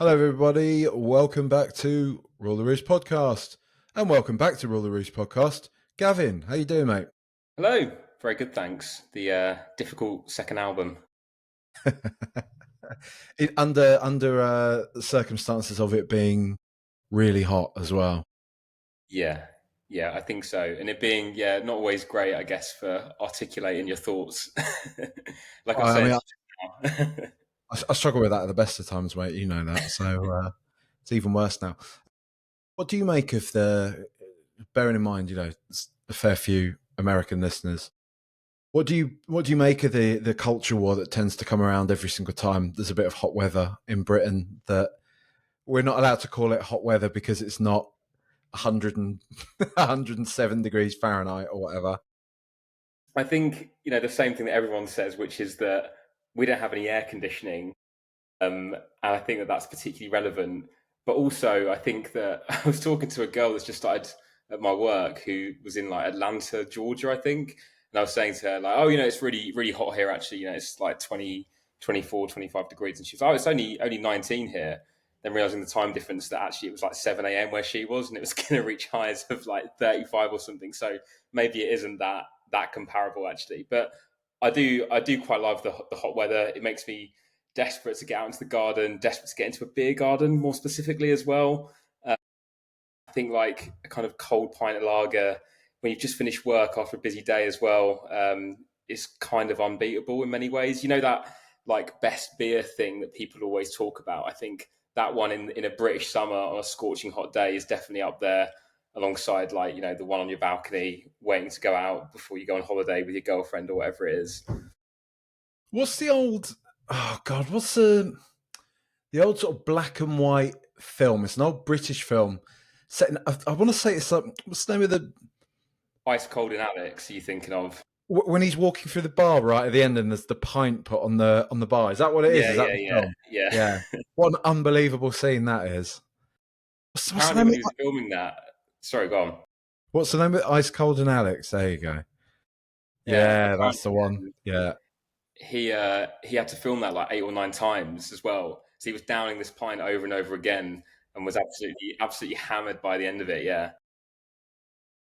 Hello, everybody. Welcome back to Rule the Roost podcast, and welcome back to Rule the Roost podcast. Gavin, how you doing, mate? Hello, very good, thanks. The difficult second album. Under circumstances of it being really hot as well. Yeah, yeah, I think so. And it being, not always great, I guess, for articulating your thoughts. Like I was I saying mean, just now. I struggle with that at the best of times, mate. You know that, so it's even worse now. What do you make of bearing in mind, a fair few American listeners? What do you make of the culture war that tends to come around every single time there's a bit of hot weather in Britain? That we're not allowed to call it hot weather because it's not 100 and 107 degrees Fahrenheit or whatever. I think, the same thing that everyone says, which is that we don't have any air conditioning. And I think that that's particularly relevant. But also, I think that I was talking to a girl that's just started at my work who was in like Atlanta, Georgia, I think. And I was saying to her, like, oh, it's really, really hot here, actually. It's like 20, 24, 25 degrees. And she was, oh, it's only 19 here. Then realizing the time difference that actually it was like 7 a.m. where she was, and it was going to reach highs of like 35 or something. So maybe it isn't that comparable, actually. But I do quite love the hot weather. It makes me desperate to get out into the garden, desperate to get into a beer garden more specifically as well. I think like a kind of cold pint of lager when you've just finished work after a busy day as well is kind of unbeatable in many ways. You know that like best beer thing that people always talk about. I think that one in a British summer on a scorching hot day is definitely up there alongside like, the one on your balcony waiting to go out before you go on holiday with your girlfriend or whatever it is. What's the old? Oh God, what's the old sort of black and white film? It's an old British film. Set in, I want to say it's like, what's the name of the? Ice Cold in Alex, are you thinking of? When he's walking through the bar right at the end, and there's the pint put on the bar. Is that what it is? Yeah, Is that yeah, the yeah, film? yeah. Yeah. What an unbelievable scene that is. What's the Apparently, name when of he was filming that, sorry, go on. What's the name of it? Ice Cold and Alex. There you go. Yeah, Yeah, that's the apparently one. Yeah. he had to film that like 8 or 9 times as well. So he was downing this pint over and over again, and was absolutely hammered by the end of it. Yeah.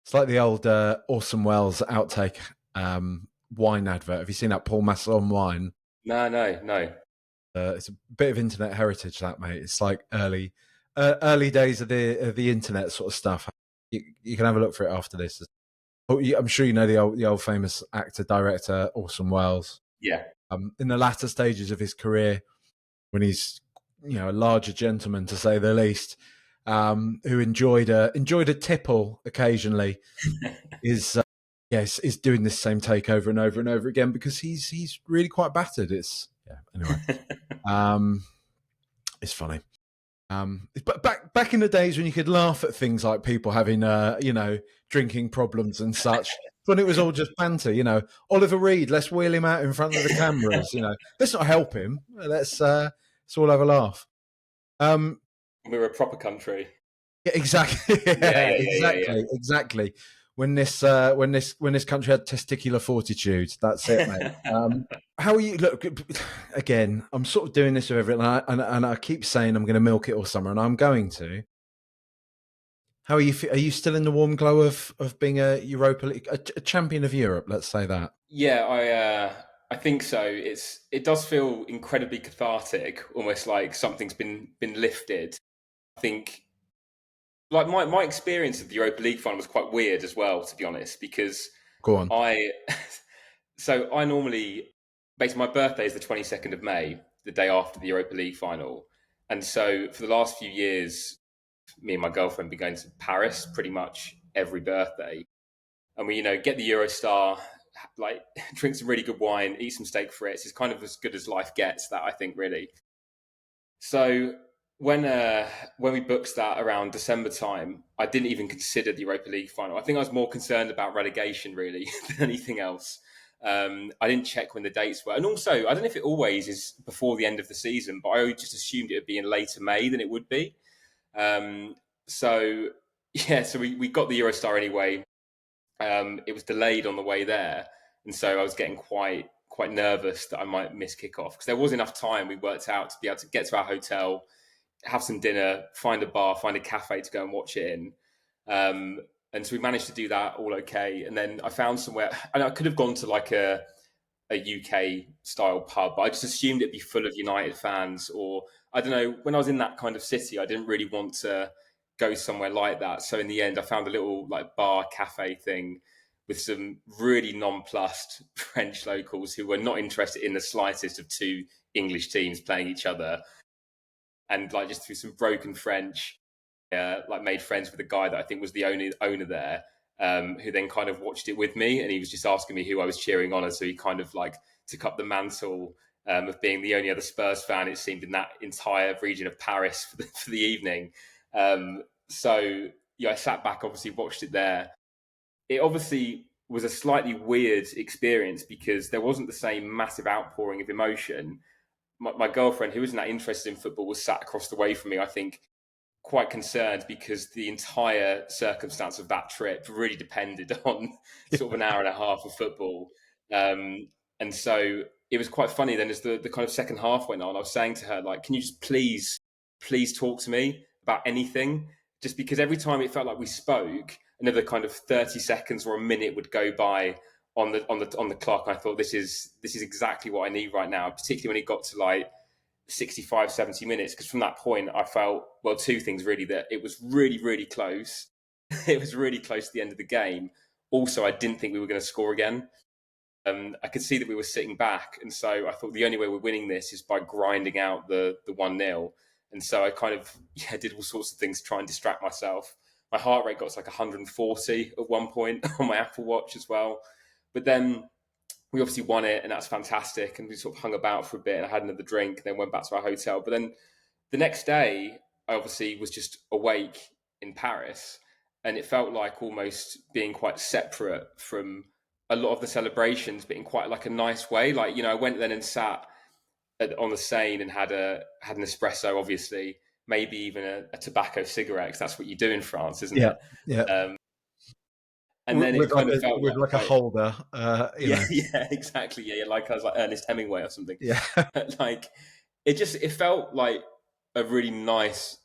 It's like the old Orson Welles outtake wine advert. Have you seen that Paul Masson wine? No, no, no. It's a bit of internet heritage, that mate. It's like early days of the internet sort of stuff. You can have a look for it after this. I'm sure you know the old famous actor director Orson Welles. Yeah. In the latter stages of his career, when he's a larger gentleman to say the least, who enjoyed a tipple occasionally, is is doing this same take over and over and over again because he's really quite battered. Anyway. It's funny. But back in the days when you could laugh at things like people having drinking problems and such, when it was all just banter. Oliver Reed, let's wheel him out in front of the cameras. Let's not help him. Let's all have a laugh. We were a proper country. Yeah, exactly. Yeah, Yeah, yeah, yeah, yeah, yeah. exactly. When this country had testicular fortitude, that's it, mate. How are you? Look, again, I'm sort of doing this with everything, and I keep saying I'm going to milk it all summer, and I'm going to. How are you? Are you still in the warm glow of being a Europa League, a champion of Europe? Let's say that. Yeah, I think so. It does feel incredibly cathartic, almost like something's been lifted. I think like my experience of the Europa League final was quite weird as well, to be honest, because Go on. I so I normally basically my birthday is the 22nd of May, the day after the Europa League final. And so for the last few years, me and my girlfriend been going to Paris pretty much every birthday. And we, get the Eurostar, like drink some really good wine, eat some steak frites. It's kind of as good as life gets, that I think, really. So when we booked that around December time, I didn't even consider the Europa League final. I think I was more concerned about relegation really than anything else. I didn't check when the dates were, and also I don't know if it always is before the end of the season, but I just assumed it would be in later May than it would be. So yeah, so we got the Eurostar anyway. It was delayed on the way there, and so I was getting quite nervous that I might miss kickoff because there was enough time we worked out to be able to get to our hotel, have some dinner, find a bar, find a cafe to go and watch it in. And so we managed to do that all okay. And then I found somewhere, and I could have gone to like a UK style pub, but I just assumed it'd be full of United fans, or I don't know. When I was in that kind of city, I didn't really want to go somewhere like that. So in the end, I found a little like bar cafe thing with some really nonplussed French locals who were not interested in the slightest of two English teams playing each other, and like just through some broken French, like made friends with a guy that I think was the owner there, who then kind of watched it with me, and he was just asking me who I was cheering on, and so he kind of like took up the mantle of being the only other Spurs fan it seemed in that entire region of Paris for the evening. So yeah, I sat back, obviously watched it there. It obviously was a slightly weird experience because there wasn't the same massive outpouring of emotion. My girlfriend, who isn't that interested in football, was sat across the way from me, I think, quite concerned because the entire circumstance of that trip really depended on sort of an hour and a half of football. And so it was quite funny then as the kind of second half went on, I was saying to her, like, can you just please talk to me about anything? Just because every time it felt like we spoke, another kind of 30 seconds or a minute would go by on the clock. I thought this is exactly what I need right now, particularly when it got to like 65, 70 minutes, because from that point I felt, well, two things really: that it was really, really close. It was really close to the end of the game. Also, I didn't think we were going to score again. I could see that we were sitting back, and so I thought the only way we're winning this is by grinding out the 1-0. And so I kind of did all sorts of things to try and distract myself. My heart rate got to like 140 at one point on my Apple Watch as well. But then we obviously won it, and that's fantastic. And we sort of hung about for a bit, and I had another drink, and then went back to our hotel. But then the next day, I obviously was just awake in Paris, and it felt like almost being quite separate from a lot of the celebrations, but in quite like a nice way. Like, I went then and sat on the Seine and had an espresso, obviously, maybe even a tobacco cigarette, because that's what you do in France, isn't Yeah, it? yeah. Um, and then it kind of felt Like a like holder, yeah, yeah, exactly. Yeah, like I was like Ernest Hemingway or something. yeah. Like it felt like a really nice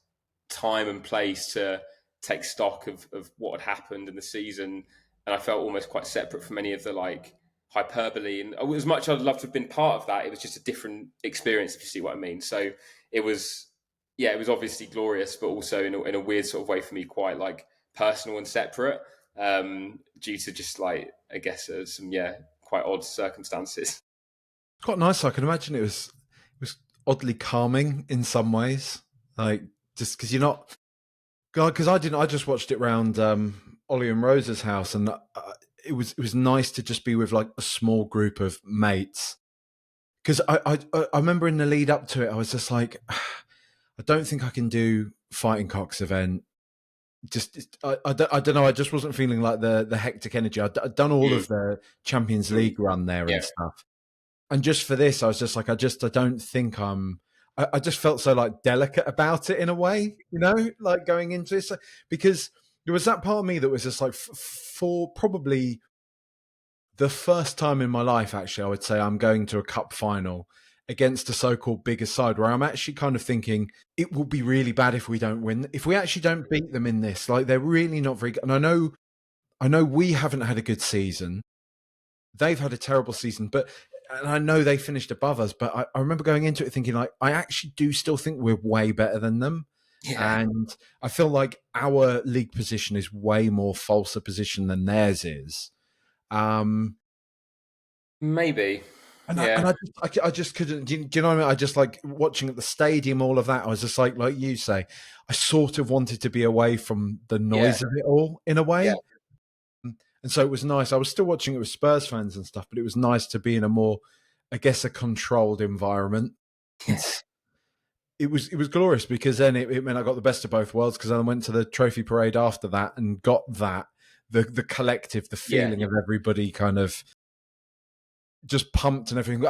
time and place to take stock of what had happened in the season, and I felt almost quite separate from any of the like hyperbole. And as much as I'd love to have been part of that, it was just a different experience, if you see what I mean. So it was, yeah, it was obviously glorious, but also in a weird sort of way for me, quite like personal and separate, due to just like, I guess, some quite odd circumstances. Quite nice. I can imagine it was oddly calming in some ways. Like, just because you're not, because I didn't. I just watched it round Ollie and Rose's house, and it was nice to just be with like a small group of mates. Because I remember in the lead up to it, I was just like, I don't think I can do Fighting Cock's event. Just I don't know. I just wasn't feeling like the hectic energy. I'd done all Mm, of the Champions League run there and yeah, stuff, and just for this, I was just like, I don't think I just felt so like delicate about it in a way, like going into this, because there was that part of me that was just like, for probably the first time in my life, actually, I would say I'm going to a cup final against a so-called bigger side, where I'm actually kind of thinking it will be really bad if we don't win, if we actually don't beat them in this. Like, they're really not very good, and I know we haven't had a good season. They've had a terrible season, and I know they finished above us, but I remember going into it thinking, like, I actually do still think we're way better than them. yeah, And I feel like our league position is way more false a position than theirs is. Um, maybe, and I, and yeah, I just couldn't. Do you know what I mean? I just, like, watching at the stadium, all of that. I was just like you say, I sort of wanted to be away from the yeah, noise of it all in a yeah, way. And so it was nice. I was still watching it with Spurs fans and stuff, but it was nice to be in a more, I guess, a controlled environment. And yeah, it was glorious, because then it meant I got the best of both worlds, because I went to the trophy parade after that and got that, the collective, the yeah, feeling of everybody kind of just pumped and everything.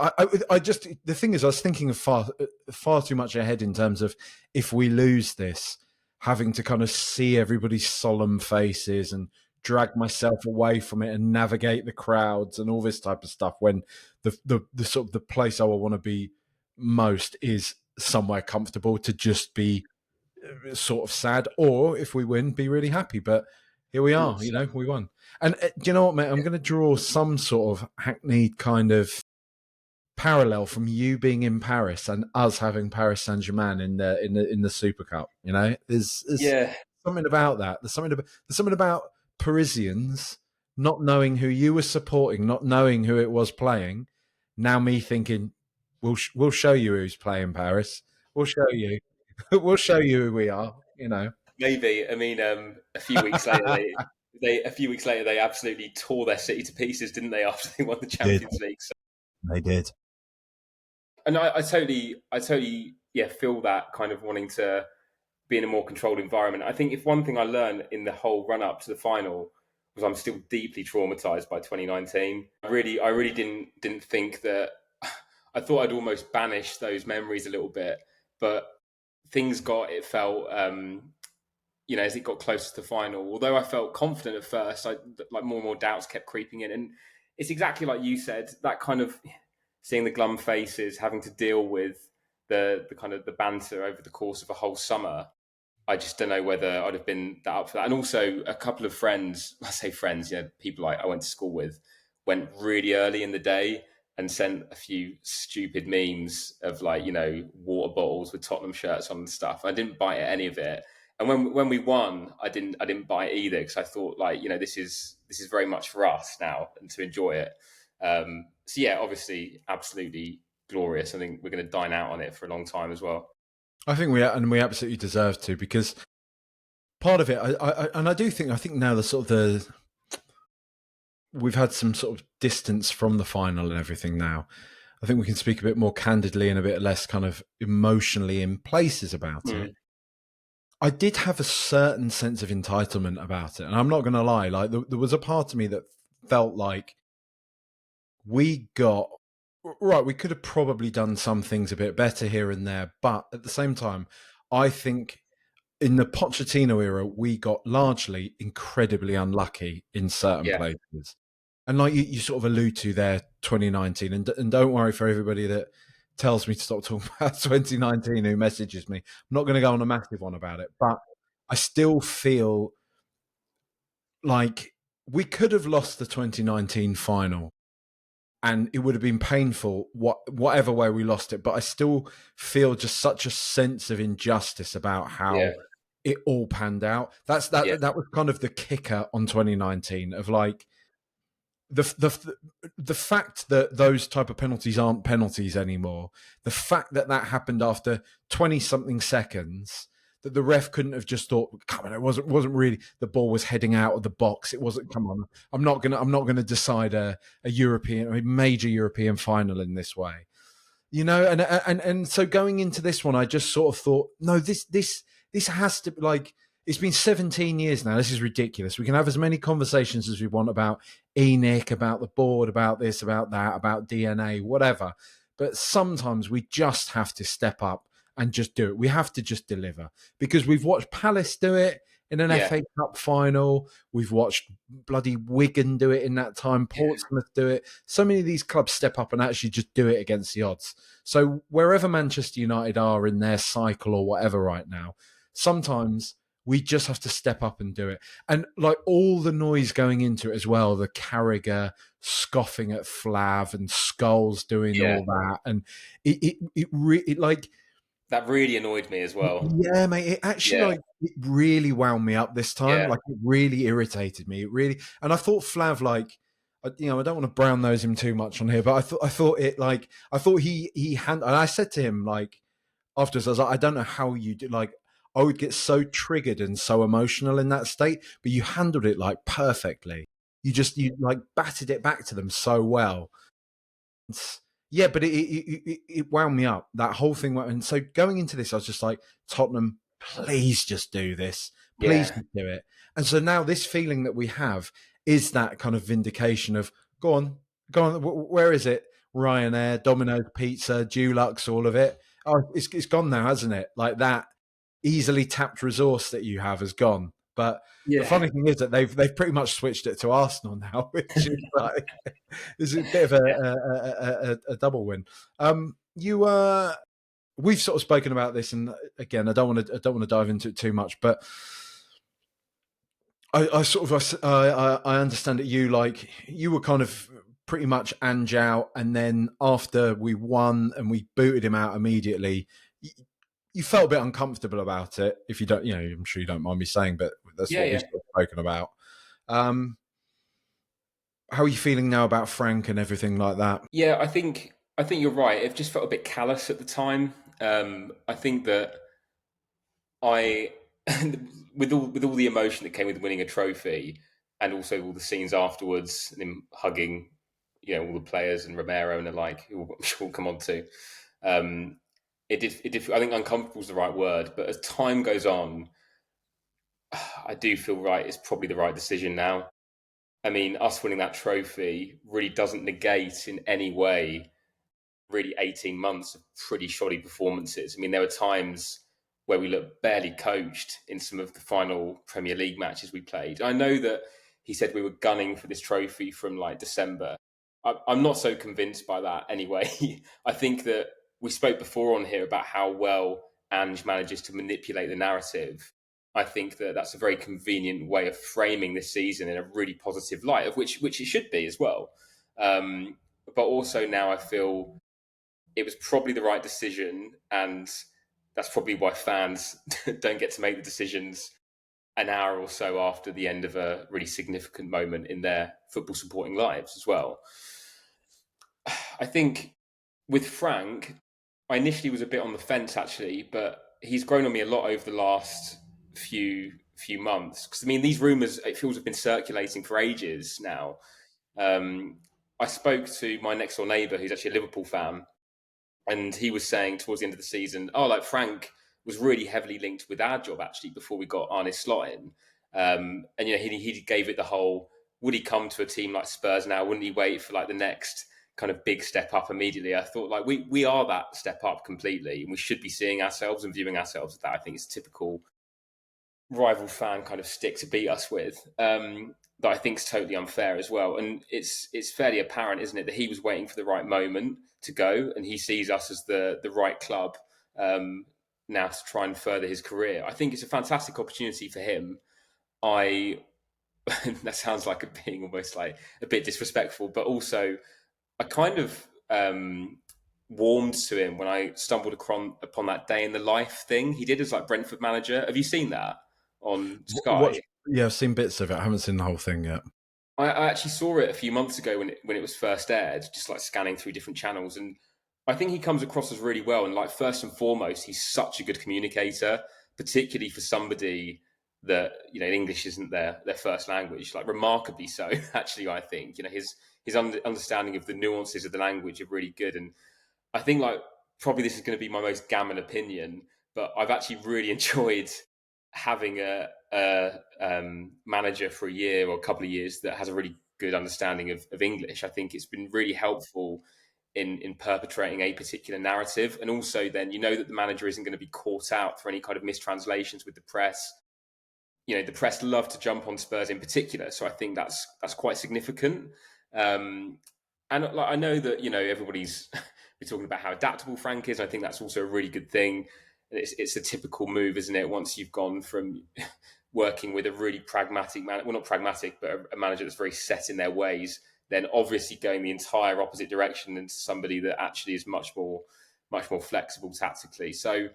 I just, the thing is, I was thinking of far too much ahead in terms of, if we lose this, having to kind of see everybody's solemn faces and drag myself away from it and navigate the crowds and all this type of stuff, when the sort of the place I will want to be most is somewhere comfortable to just be sort of sad, or if we win, be really happy. But here we are, we won. And do you know what, mate? I'm going to draw some sort of hackneyed kind of parallel from you being in Paris and us having Paris Saint-Germain in the Super Cup. There's something about that. There's something about Parisians not knowing who you were supporting, not knowing who it was playing. Now me thinking, we'll show you who's playing Paris. We'll show you. We'll show you who we are. Maybe. I mean, a few weeks later, they absolutely tore their city to pieces, didn't they? After they won the Champions League, so. They did. And I totally, feel that kind of wanting to be in a more controlled environment. I think if one thing I learned in the whole run up to the final was I'm still deeply traumatized by 2019. I really didn't think that. I thought I'd almost banish those memories a little bit, but it felt, as it got closer to the final. Although I felt confident at first, like more and more doubts kept creeping in, and it's exactly like you said, that kind of seeing the glum faces, having to deal with the kind of the banter over the course of a whole summer. I just don't know whether I'd have been that up for that. And also a couple of friends, I say friends, people I went to school with, went really early in the day and sent a few stupid memes of water bottles with Tottenham shirts on and stuff. I didn't bite at any of it. And when we won, I didn't bite it either, because I thought this is very much for us now and to enjoy it. So yeah, obviously, absolutely glorious. I think we're going to dine out on it for a long time as well. I think we absolutely deserve to, because part of it, I think now we've had some sort of distance from the final and everything now. I think we can speak a bit more candidly and a bit less kind of emotionally in places about it. I did have a certain sense of entitlement about it, and I'm not going to lie. Like there was a part of me that felt like we got right. We could have probably done some things a bit better here and there, but at the same time, I think in the Pochettino era, we got largely incredibly unlucky in certain places. And like you sort of allude to there, 2019, and don't worry for everybody that tells me to stop talking about 2019 who messages me. I'm not going to go on a massive one about it, but I still feel like we could have lost the 2019 final and it would have been painful whatever way we lost it. But I still feel just such a sense of injustice about how it all panned out. That was kind of the kicker on 2019 of like, the fact that those type of penalties aren't penalties anymore, the fact that happened after 20-something seconds, that the ref couldn't have just thought, come on, it wasn't really, the ball was heading out of the box. It wasn't, come on, I'm not gonna decide a major European final in this way. And so going into this one, I just sort of thought, no, this has to, like, it's been 17 years now. This is ridiculous. We can have as many conversations as we want about ENIC, about the board, about this, about that, about DNA, whatever. But sometimes we just have to step up and just do it. We have to just deliver, because we've watched Palace do it in an FA Cup final. We've watched bloody Wigan do it in that time. Portsmouth do it. So many of these clubs step up and actually just do it against the odds. So wherever Manchester United are in their cycle or whatever right now, sometimes we just have to step up and do it. And like all the noise going into it as well, the Carragher scoffing at Flav and Scholes doing all that. And it like... That really annoyed me as well. Yeah, mate. It actually it really wound me up this time. Yeah. Like it really irritated me. It really... And I thought Flav, like, I don't want to brown nose him too much on here, but I thought he and I said to him, like, afterwards, I was like, I don't know how you do, like, I would get so triggered and so emotional in that state, but you handled it like perfectly. You like batted it back to them so well. Yeah, but it wound me up. That whole thing. And so going into this, I was just like, Tottenham, please just do this. Please just do it. And so now this feeling that we have is that kind of vindication of, go on. Where is it? Ryanair, Domino's Pizza, Dulux, all of it. Oh, it's gone now, hasn't it? Like that easily tapped resource that you have has gone. But the funny thing is that they've pretty much switched it to Arsenal now, which is like, is a bit of a double win. we've sort of spoken about this, and again, I don't want to dive into it too much, but I understand that you were kind of pretty much Ange out, and then after we won and we booted him out immediately, you felt a bit uncomfortable about it. If you don't, I'm sure you don't mind me saying, but that's what we've sort of spoken about. How are you feeling now about Frank and everything like that? Yeah, I think you're right. It just felt a bit callous at the time. I think that I, with all the emotion that came with winning a trophy, and also all the scenes afterwards, and him hugging, all the players and Romero and the like, who I'm sure we'll come on to. It did. I think uncomfortable is the right word, but as time goes on, I do feel right. It's probably the right decision now. I mean, us winning that trophy really doesn't negate in any way really 18 months of pretty shoddy performances. I mean, there were times where we looked barely coached in some of the final Premier League matches we played. I know that he said we were gunning for this trophy from like December. I'm not so convinced by that anyway. I think that we spoke before on here about how well Ange manages to manipulate the narrative. I think that that's a very convenient way of framing this season in a really positive light, of which it should be as well. But also now I feel it was probably the right decision, and that's probably why fans don't get to make the decisions an hour or so after the end of a really significant moment in their football supporting lives as well. I think with Frank, I initially was a bit on the fence actually, but he's grown on me a lot over the last few months. Because I mean, these rumours it feels have been circulating for ages now. I spoke to my next door neighbour, who's actually a Liverpool fan, and he was saying towards the end of the season, like Frank was really heavily linked with our job actually before we got Arne Slot in. And he gave it the whole, would he come to a team like Spurs now? Wouldn't he wait for like the next kind of big step up immediately? I thought like we are that step up completely, and we should be seeing ourselves and viewing ourselves as that. I think it's typical rival fan kind of stick to beat us with. That I think is totally unfair as well. And it's fairly apparent, isn't it, that he was waiting for the right moment to go, and he sees us as the right club now to try and further his career. I think it's a fantastic opportunity for him. That sounds like being almost like a bit disrespectful, but also I kind of warmed to him when I stumbled upon that day in the life thing he did as like Brentford manager. Have you seen that on Sky? Yeah, I've seen bits of it. I haven't seen the whole thing yet. I actually saw it a few months ago when it was first aired, just like scanning through different channels, and I think he comes across as really well. And like first and foremost, he's such a good communicator, particularly for somebody that English isn't their first language. Like remarkably so, actually. I think his understanding of the nuances of the language are really good, and I think like probably this is going to be my most gammon opinion, but I've actually really enjoyed having a manager for a year or a couple of years that has a really good understanding of English. I think it's been really helpful in perpetrating a particular narrative, and also then that the manager isn't going to be caught out for any kind of mistranslations with the press. The press love to jump on Spurs in particular, so I think that's quite significant. And like, I know that everybody's we're talking about how adaptable Frank is. I think that's also a really good thing. It's a typical move, isn't it? Once you've gone from working with a really pragmatic man, well, not pragmatic, but a manager that's very set in their ways, then obviously going the entire opposite direction into somebody that actually is much more flexible tactically. So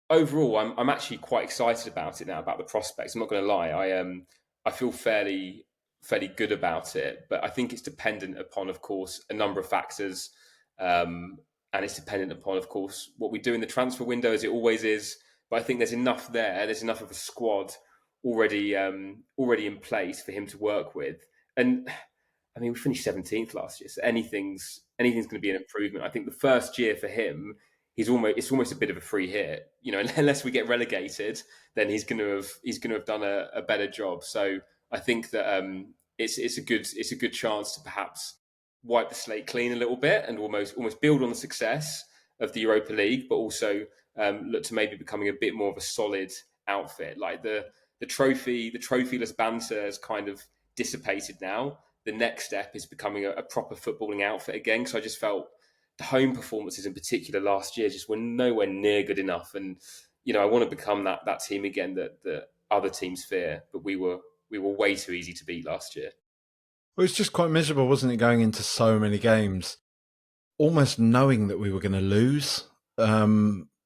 overall, I'm actually quite excited about it now, about the prospects. I'm not going to lie, I feel fairly good about it, but I think it's dependent upon, of course, a number of factors. And it's dependent upon, of course, what we do in the transfer window, as it always is. But I think there's enough there. There's enough of a squad already in place for him to work with. And I mean, we finished 17th last year, so anything's going to be an improvement. I think the first year for him, it's almost a bit of a free hit. Unless we get relegated, then he's going to have done a better job. So I think that it's a good chance to perhaps wipe the slate clean a little bit and almost build on the success of the Europa League, but also look to maybe becoming a bit more of a solid outfit. Like the trophyless banter has kind of dissipated now. The next step is becoming a proper footballing outfit again. So I just felt the home performances in particular last year just were nowhere near good enough. And I want to become that team again that other teams fear. But we were way too easy to beat last year. Well, it's just quite miserable, wasn't it, going into so many games, almost knowing that we were going to lose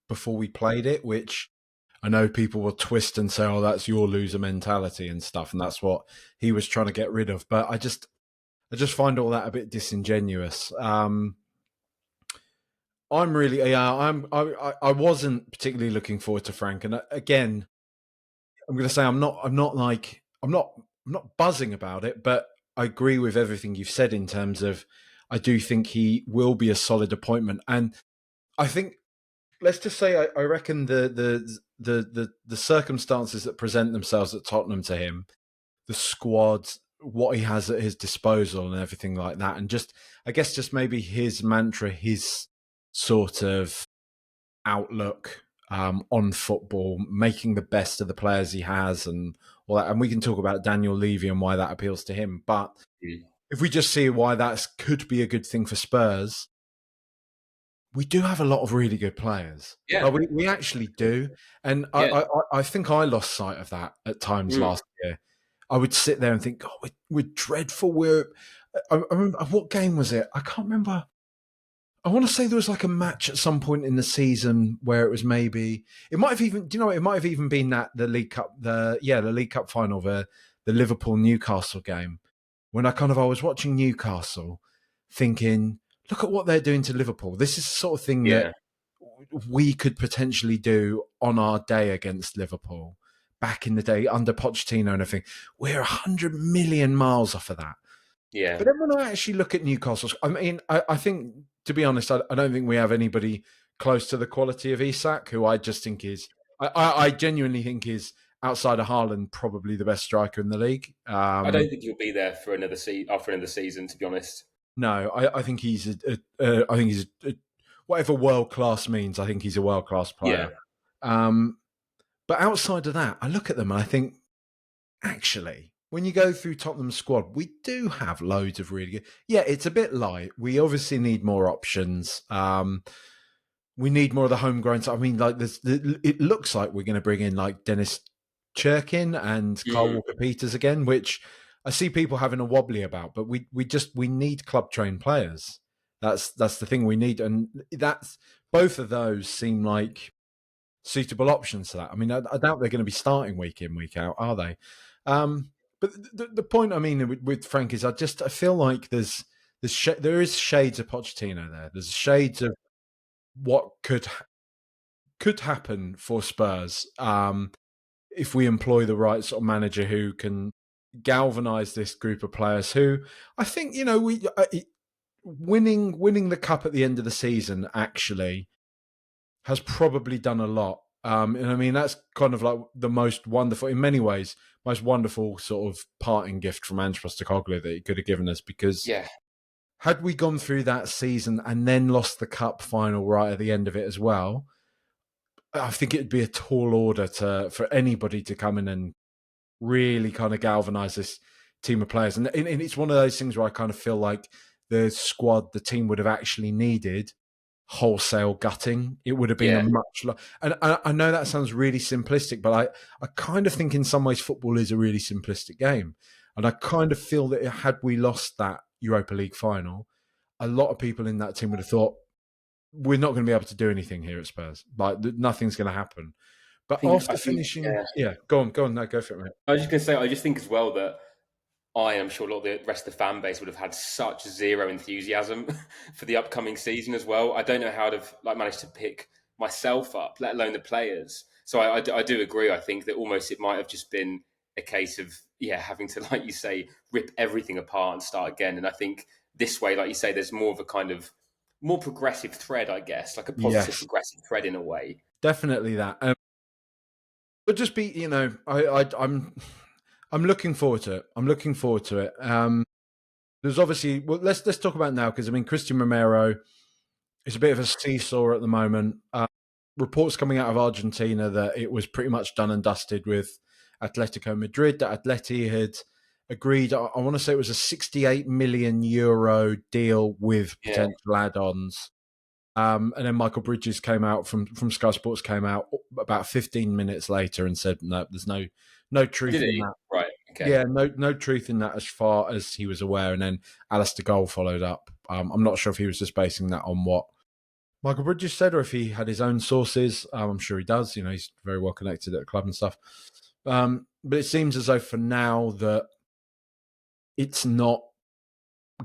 before we played it, which I know people will twist and say, oh, that's your loser mentality and stuff. And that's what he was trying to get rid of. But I just find all that a bit disingenuous. I'm really, yeah, I wasn't particularly looking forward to Frank. And again, I'm going to say I'm not buzzing about it, but I agree with everything you've said in terms of I do think he will be a solid appointment. And I think, let's just say, I reckon the circumstances that present themselves at Tottenham to him, the squad, what he has at his disposal, and everything like that, and just I guess just maybe his mantra, his sort of outlook on football, making the best of the players he has, and all that. And we can talk about Daniel Levy and why that appeals to him, but if we just see why that could be a good thing for Spurs, we do have a lot of really good players. Yeah, we actually do. And yeah. I think I lost sight of that at times last year. I would sit there and think, oh, we're dreadful. I remember, what game was it? I can't remember. I want to say there was like a match at some point in the season where it was maybe, it might have even, it might have even been the League Cup, the League Cup final, the Liverpool Newcastle game, when I was watching Newcastle thinking, look at what they're doing to Liverpool. This is the sort of thing that we could potentially do on our day against Liverpool back in the day under Pochettino and everything. We're 100 million miles off of that. Yeah. But then when I actually look at Newcastle, I mean, I think, to be honest, I don't think we have anybody close to the quality of Isak, who I just think is, I genuinely think is, outside of Haaland, probably the best striker in the league. I don't think he'll be there for another season, to be honest. No, I think he's whatever world class means. I think he's a world class player. Yeah. But outside of that, I look at them and I think, actually, when you go through Tottenham's squad, we do have loads of really good. Yeah, it's a bit light. We obviously need more options. We need more of the homegrown. I mean, like this, it looks like we're going to bring in like Dennis Cherkin and Carl Walker-Peters again, which I see people having a wobbly about. But we need club trained players. That's the thing we need, and that's both of those seem like suitable options to that. I mean, I doubt they're going to be starting week in, week out, are they? But the point I mean with Frank is I feel like there is shades of Pochettino there. There's shades of what could happen for Spurs if we employ the right sort of manager who can galvanise this group of players. Who I think we winning the cup at the end of the season actually has probably done a lot. And I mean, that's kind of like the most wonderful, in many ways, most wonderful sort of parting gift from Ange Postecoglou that he could have given us, because had we gone through that season and then lost the cup final right at the end of it as well, I think it'd be a tall order for anybody to come in and really kind of galvanise this team of players. And it's one of those things where I kind of feel like the squad, the team would have actually needed wholesale gutting. It would have been a much and I know that sounds really simplistic, but I kind of think in some ways football is a really simplistic game, and I kind of feel that had we lost that Europa League final, a lot of people in that team would have thought, we're not going to be able to do anything here at Spurs, like nothing's going to happen. But after finishing, go on, no, go for it, mate. I was just going to say, I just think as well that I am sure a lot of the rest of the fan base would have had such zero enthusiasm for the upcoming season as well. I don't know how I'd have managed to pick myself up, let alone the players. So I do agree. I think that almost it might have just been a case of having to, like you say, rip everything apart and start again. And I think this way, like you say, there's more of a kind of more progressive thread, I guess, like a positive progressive thread in a way. Definitely that. But just be, I'm looking forward to it. There's obviously, let's talk about now, because I mean, Christian Romero is a bit of a seesaw at the moment. Reports coming out of Argentina that it was pretty much done and dusted with Atletico Madrid, that Atleti had agreed, I want to say it was a 68 million euro deal with potential add-ons And then Michael Bridges came out from Sky Sports, came out about 15 minutes later and said, no, there's no truth Did in he? that. Right. Okay. Yeah, no truth in that as far as he was aware. And then Alistair Gold followed up. I'm not sure if he was just basing that on what Michael Bridges said or if he had his own sources. I'm sure he does. He's very well connected at the club and stuff. But it seems as though for now that it's not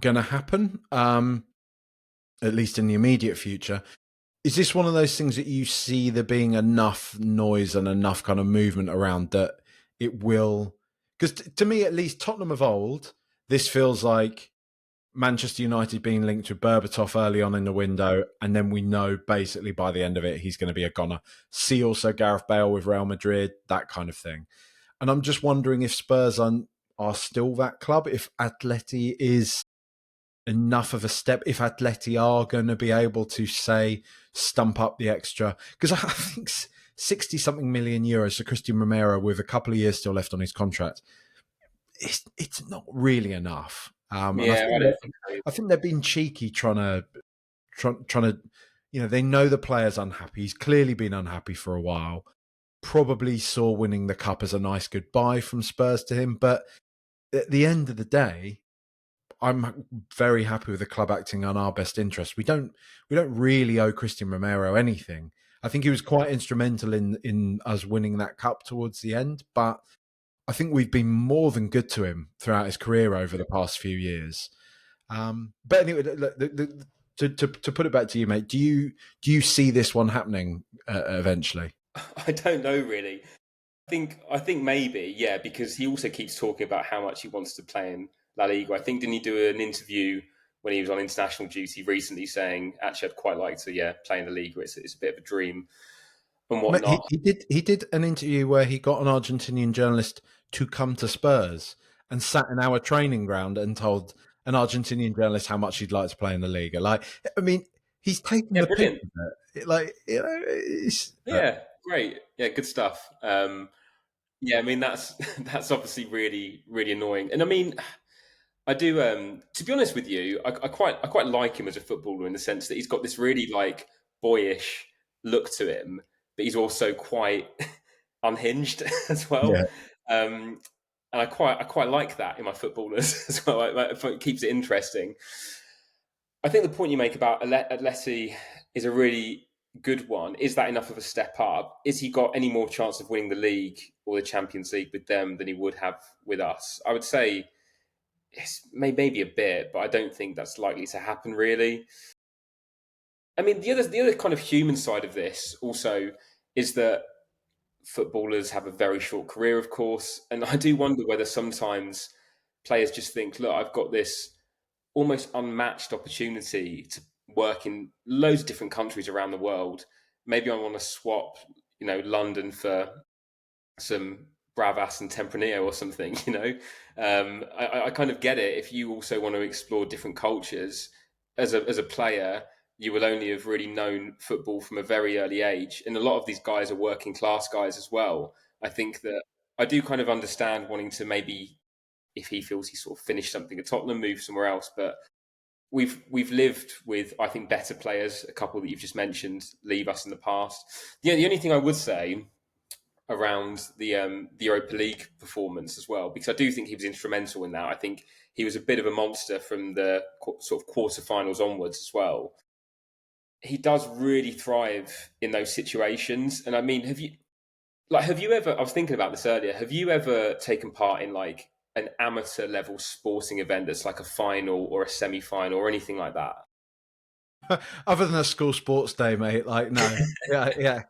going to happen, at least in the immediate future. Is this one of those things that you see there being enough noise and enough kind of movement around that it will? Because to me, at least, Tottenham of old, this feels like Manchester United being linked with Berbatov early on in the window, and then we know basically by the end of it he's going to be a goner. See also Gareth Bale with Real Madrid, that kind of thing. And I'm just wondering if Spurs are still that club, if Atleti is enough of a step, if Atleti are going to be able to, say, stump up the extra. Because I think 60 something million euros for Christian Romero with a couple of years still left on his contract, it's not really enough. And Yeah, I don't think so. I think they're being cheeky trying to, they know the player's unhappy. He's clearly been unhappy for a while. Probably saw winning the cup as a nice goodbye from Spurs to him. But at the end of the day, I'm very happy with the club acting on our best interest. We don't really owe Christian Romero anything. I think he was quite instrumental in us winning that cup towards the end, but I think we've been more than good to him throughout his career over the past few years. But anyway, to put it back to you, mate, do you see this one happening eventually? I don't know really. I think maybe, yeah, because he also keeps talking about how much he wants to play in La Liga. I think didn't he do an interview when he was on international duty recently saying, actually, I'd quite like to, yeah, play in the Liga. It's a bit of a dream and He, whatnot. he did an interview where he got an Argentinian journalist to come to Spurs and sat in our training ground and told an Argentinian journalist how much he'd like to play in the league. Like, I mean, he's taking Yeah, the piss brilliant. of it. Like, Yeah, great. Yeah, good stuff. Yeah, I mean that's that's obviously really really annoying. And I mean, I do. To be honest with you, I quite like him as a footballer in the sense that he's got this really like boyish look to him, but he's also quite unhinged as well. yeah, And I quite like that in my footballers as well. It keeps it interesting. I think the point you make about Atleti is a really good one. Is that enough of a step up? Is he got any more chance of winning the league or the Champions League with them than he would have with us? I would say yes, maybe a bit, but I don't think that's likely to happen really. I mean, the other kind of human side of this also is that footballers have a very short career, of course, and I do wonder whether sometimes players just think, look, I've got this almost unmatched opportunity to work in loads of different countries around the world. Maybe I want to swap, London for some Bravas and Tempranillo or something. I kind of get it. If you also want to explore different cultures as a player, you will only have really known football from a very early age, and a lot of these guys are working class guys as well. I think that I do kind of understand wanting to maybe, if he feels he's sort of finished something at Tottenham, move somewhere else. But we've lived with, I think, better players. A couple that you've just mentioned leave us in the past. The only thing I would say around the Europa League performance as well, because I do think he was instrumental in that. I think he was a bit of a monster from the sort of quarterfinals onwards as well. He does really thrive in those situations, and I mean, have you ever? I was thinking about this earlier. Have you ever taken part in like an amateur level sporting event that's like a final or a semi final or anything like that? other than a school sports day, mate. Like, no, yeah.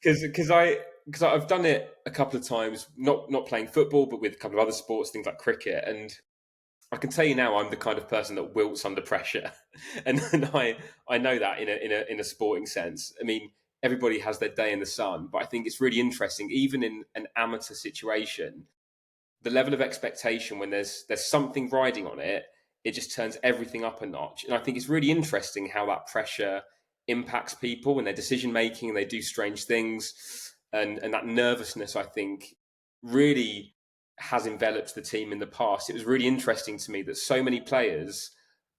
Because I've done it a couple of times, not playing football, but with a couple of other sports, things like cricket, and I can tell you now, I'm the kind of person that wilts under pressure, and I know that in a sporting sense. I mean, everybody has their day in the sun, but I think it's really interesting, even in an amateur situation, the level of expectation when there's something riding on it, it just turns everything up a notch. And I think it's really interesting how that pressure impacts people and their decision making, and they do strange things, and that nervousness, I think, really has enveloped the team in the past. It was really interesting to me that so many players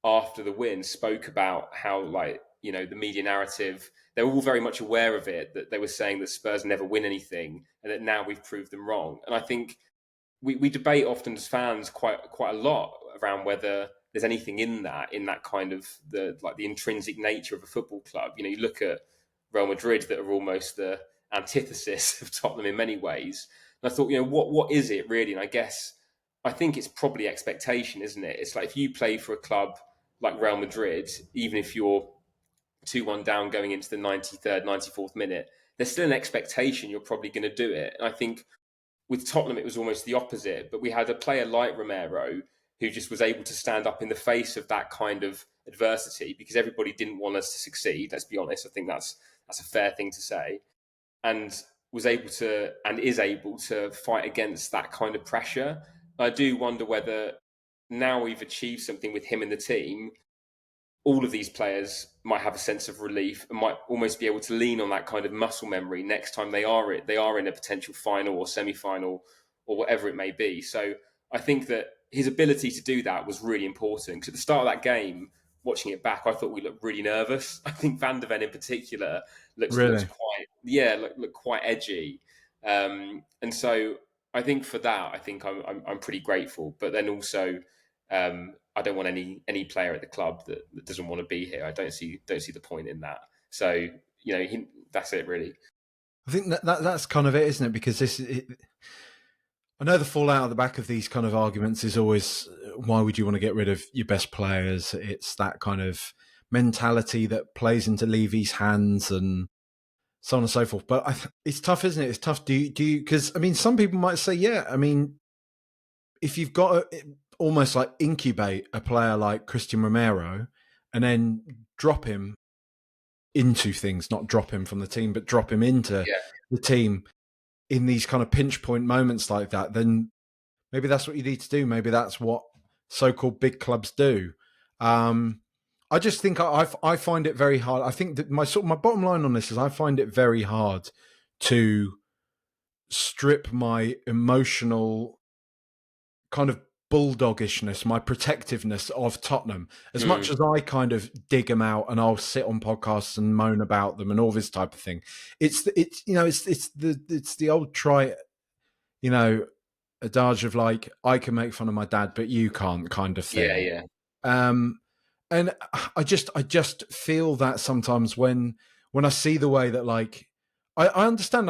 after the win spoke about how like the media narrative. They were all very much aware of it, that they were saying that Spurs never win anything, and that now we've proved them wrong. And I think we debate often as fans quite a lot around whether there's anything in that kind of the intrinsic nature of a football club. You look at Real Madrid, that are almost the antithesis of Tottenham in many ways. And I thought, what is it really? And I think it's probably expectation, isn't it? It's like if you play for a club like Real Madrid, even if you're 2-1 down going into the 93rd, 94th minute, there's still an expectation you're probably going to do it. And I think with Tottenham, it was almost the opposite. But we had a player like Romero who just was able to stand up in the face of that kind of adversity, because everybody didn't want us to succeed. Let's be honest. I think that's a fair thing to say. And was able to, and is able to, fight against that kind of pressure. I do wonder whether now we've achieved something with him in the team, all of these players might have a sense of relief and might almost be able to lean on that kind of muscle memory next time they are in a potential final or semi-final or whatever it may be. So I think that his ability to do that was really important, because at the start of that game, watching it back, I thought we looked really nervous. I think Van de Ven in particular looks quite edgy, and so I think for that, I think I'm pretty grateful. But then also, I don't want any player at the club that doesn't want to be here. I don't see the point in that. So that's it really. I think that's kind of it, isn't it? Because I know the fallout at the back of these kind of arguments is always, why would you want to get rid of your best players? It's that kind of mentality that plays into Levy's hands and so on and so forth. But it's tough, isn't it? It's tough. Do you? Because some people might say, yeah. If you've got to almost like incubate a player like Christian Romero and then drop him into things, not drop him from the team, but drop him into the team in these kind of pinch point moments like that, then maybe that's what you need to do. Maybe that's what so-called big clubs do. I just think I find it very hard. I think that my bottom line on this is I find it very hard to strip my emotional kind of bulldogishness, my protectiveness of Tottenham. As much as I kind of dig them out and I'll sit on podcasts and moan about them and all this type of thing, it's the old adage of like, I can make fun of my dad, but you can't, kind of thing. And I just feel that sometimes when I see the way that, like, I understand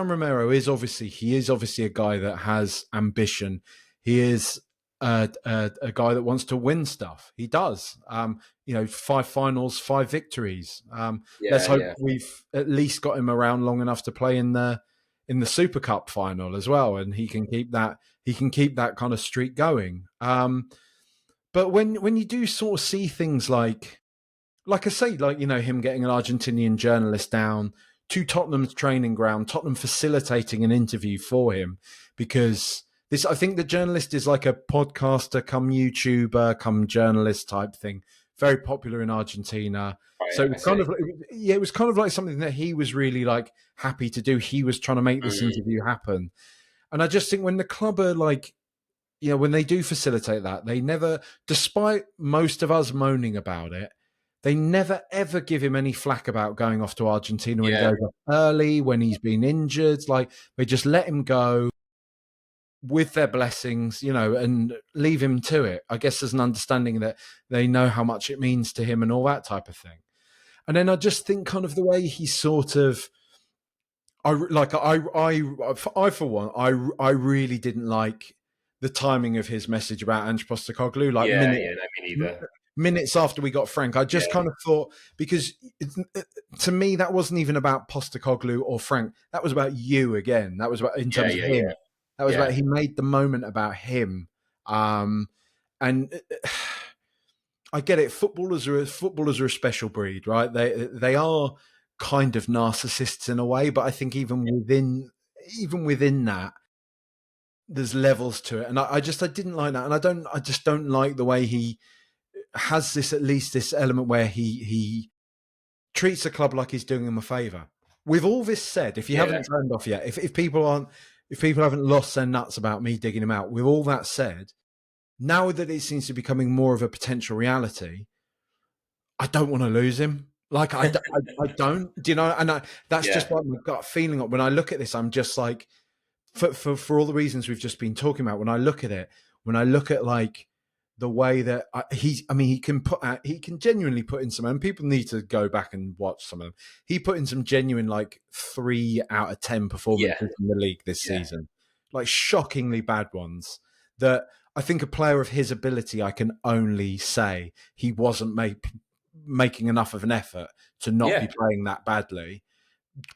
Romero is obviously a guy that has ambition. He is a guy that wants to win stuff. He does. 5 finals, 5 victories. Let's hope we've at least got him around long enough to play in the Super Cup final as well, and he can keep that kind of streak going. But when you do sort of see things like I say, like, him getting an Argentinian journalist down to Tottenham's training ground, Tottenham facilitating an interview for him, because I think the journalist is like a podcaster, come YouTuber, come journalist type thing, very popular in Argentina. So it was kind of like something that he was really like happy to do. He was trying to make this interview happen. And I just think when the club are like, when they do facilitate that, they never, despite most of us moaning about it, they never ever give him any flack about going off to Argentina when he goes off early, when he's been injured. Like, they just let him go with their blessings, and leave him to it. I guess there's an understanding that they know how much it means to him and all that type of thing. And then I just think kind of the way he sort of, I for one, I really didn't like the timing of his message about Ange Postecoglou. Like, me neither. Minutes after we got Frank, I just kind of thought, because to me that wasn't even about Postecoglou or Frank. That was about you again. That was about in terms of him. That was about, he made the moment about him. And I get it. Footballers are a special breed, right? They are kind of narcissists in a way, but I think even within that, there's levels to it. And I didn't like that. And I just don't like the way he has this element where he treats the club like he's doing them a favour. With all this said, if you haven't turned off yet, if people haven't lost their nuts about me digging him out, with all that said, now that it seems to be becoming more of a potential reality, I don't want to lose him. Like I don't, do you know? And that's just Yeah, what my gut feeling. When I look at this, I'm just like, for all the reasons we've just been talking about. When I look at it, when I look at like the way that I mean, he can genuinely put in some, and people need to go back and watch some of them. He put in some genuine like 3 out of 10 yeah, performances in the league this yeah, season, like shockingly bad ones. That I think a player of his ability, I can only say he wasn't making enough of an effort to not be yeah, playing that badly,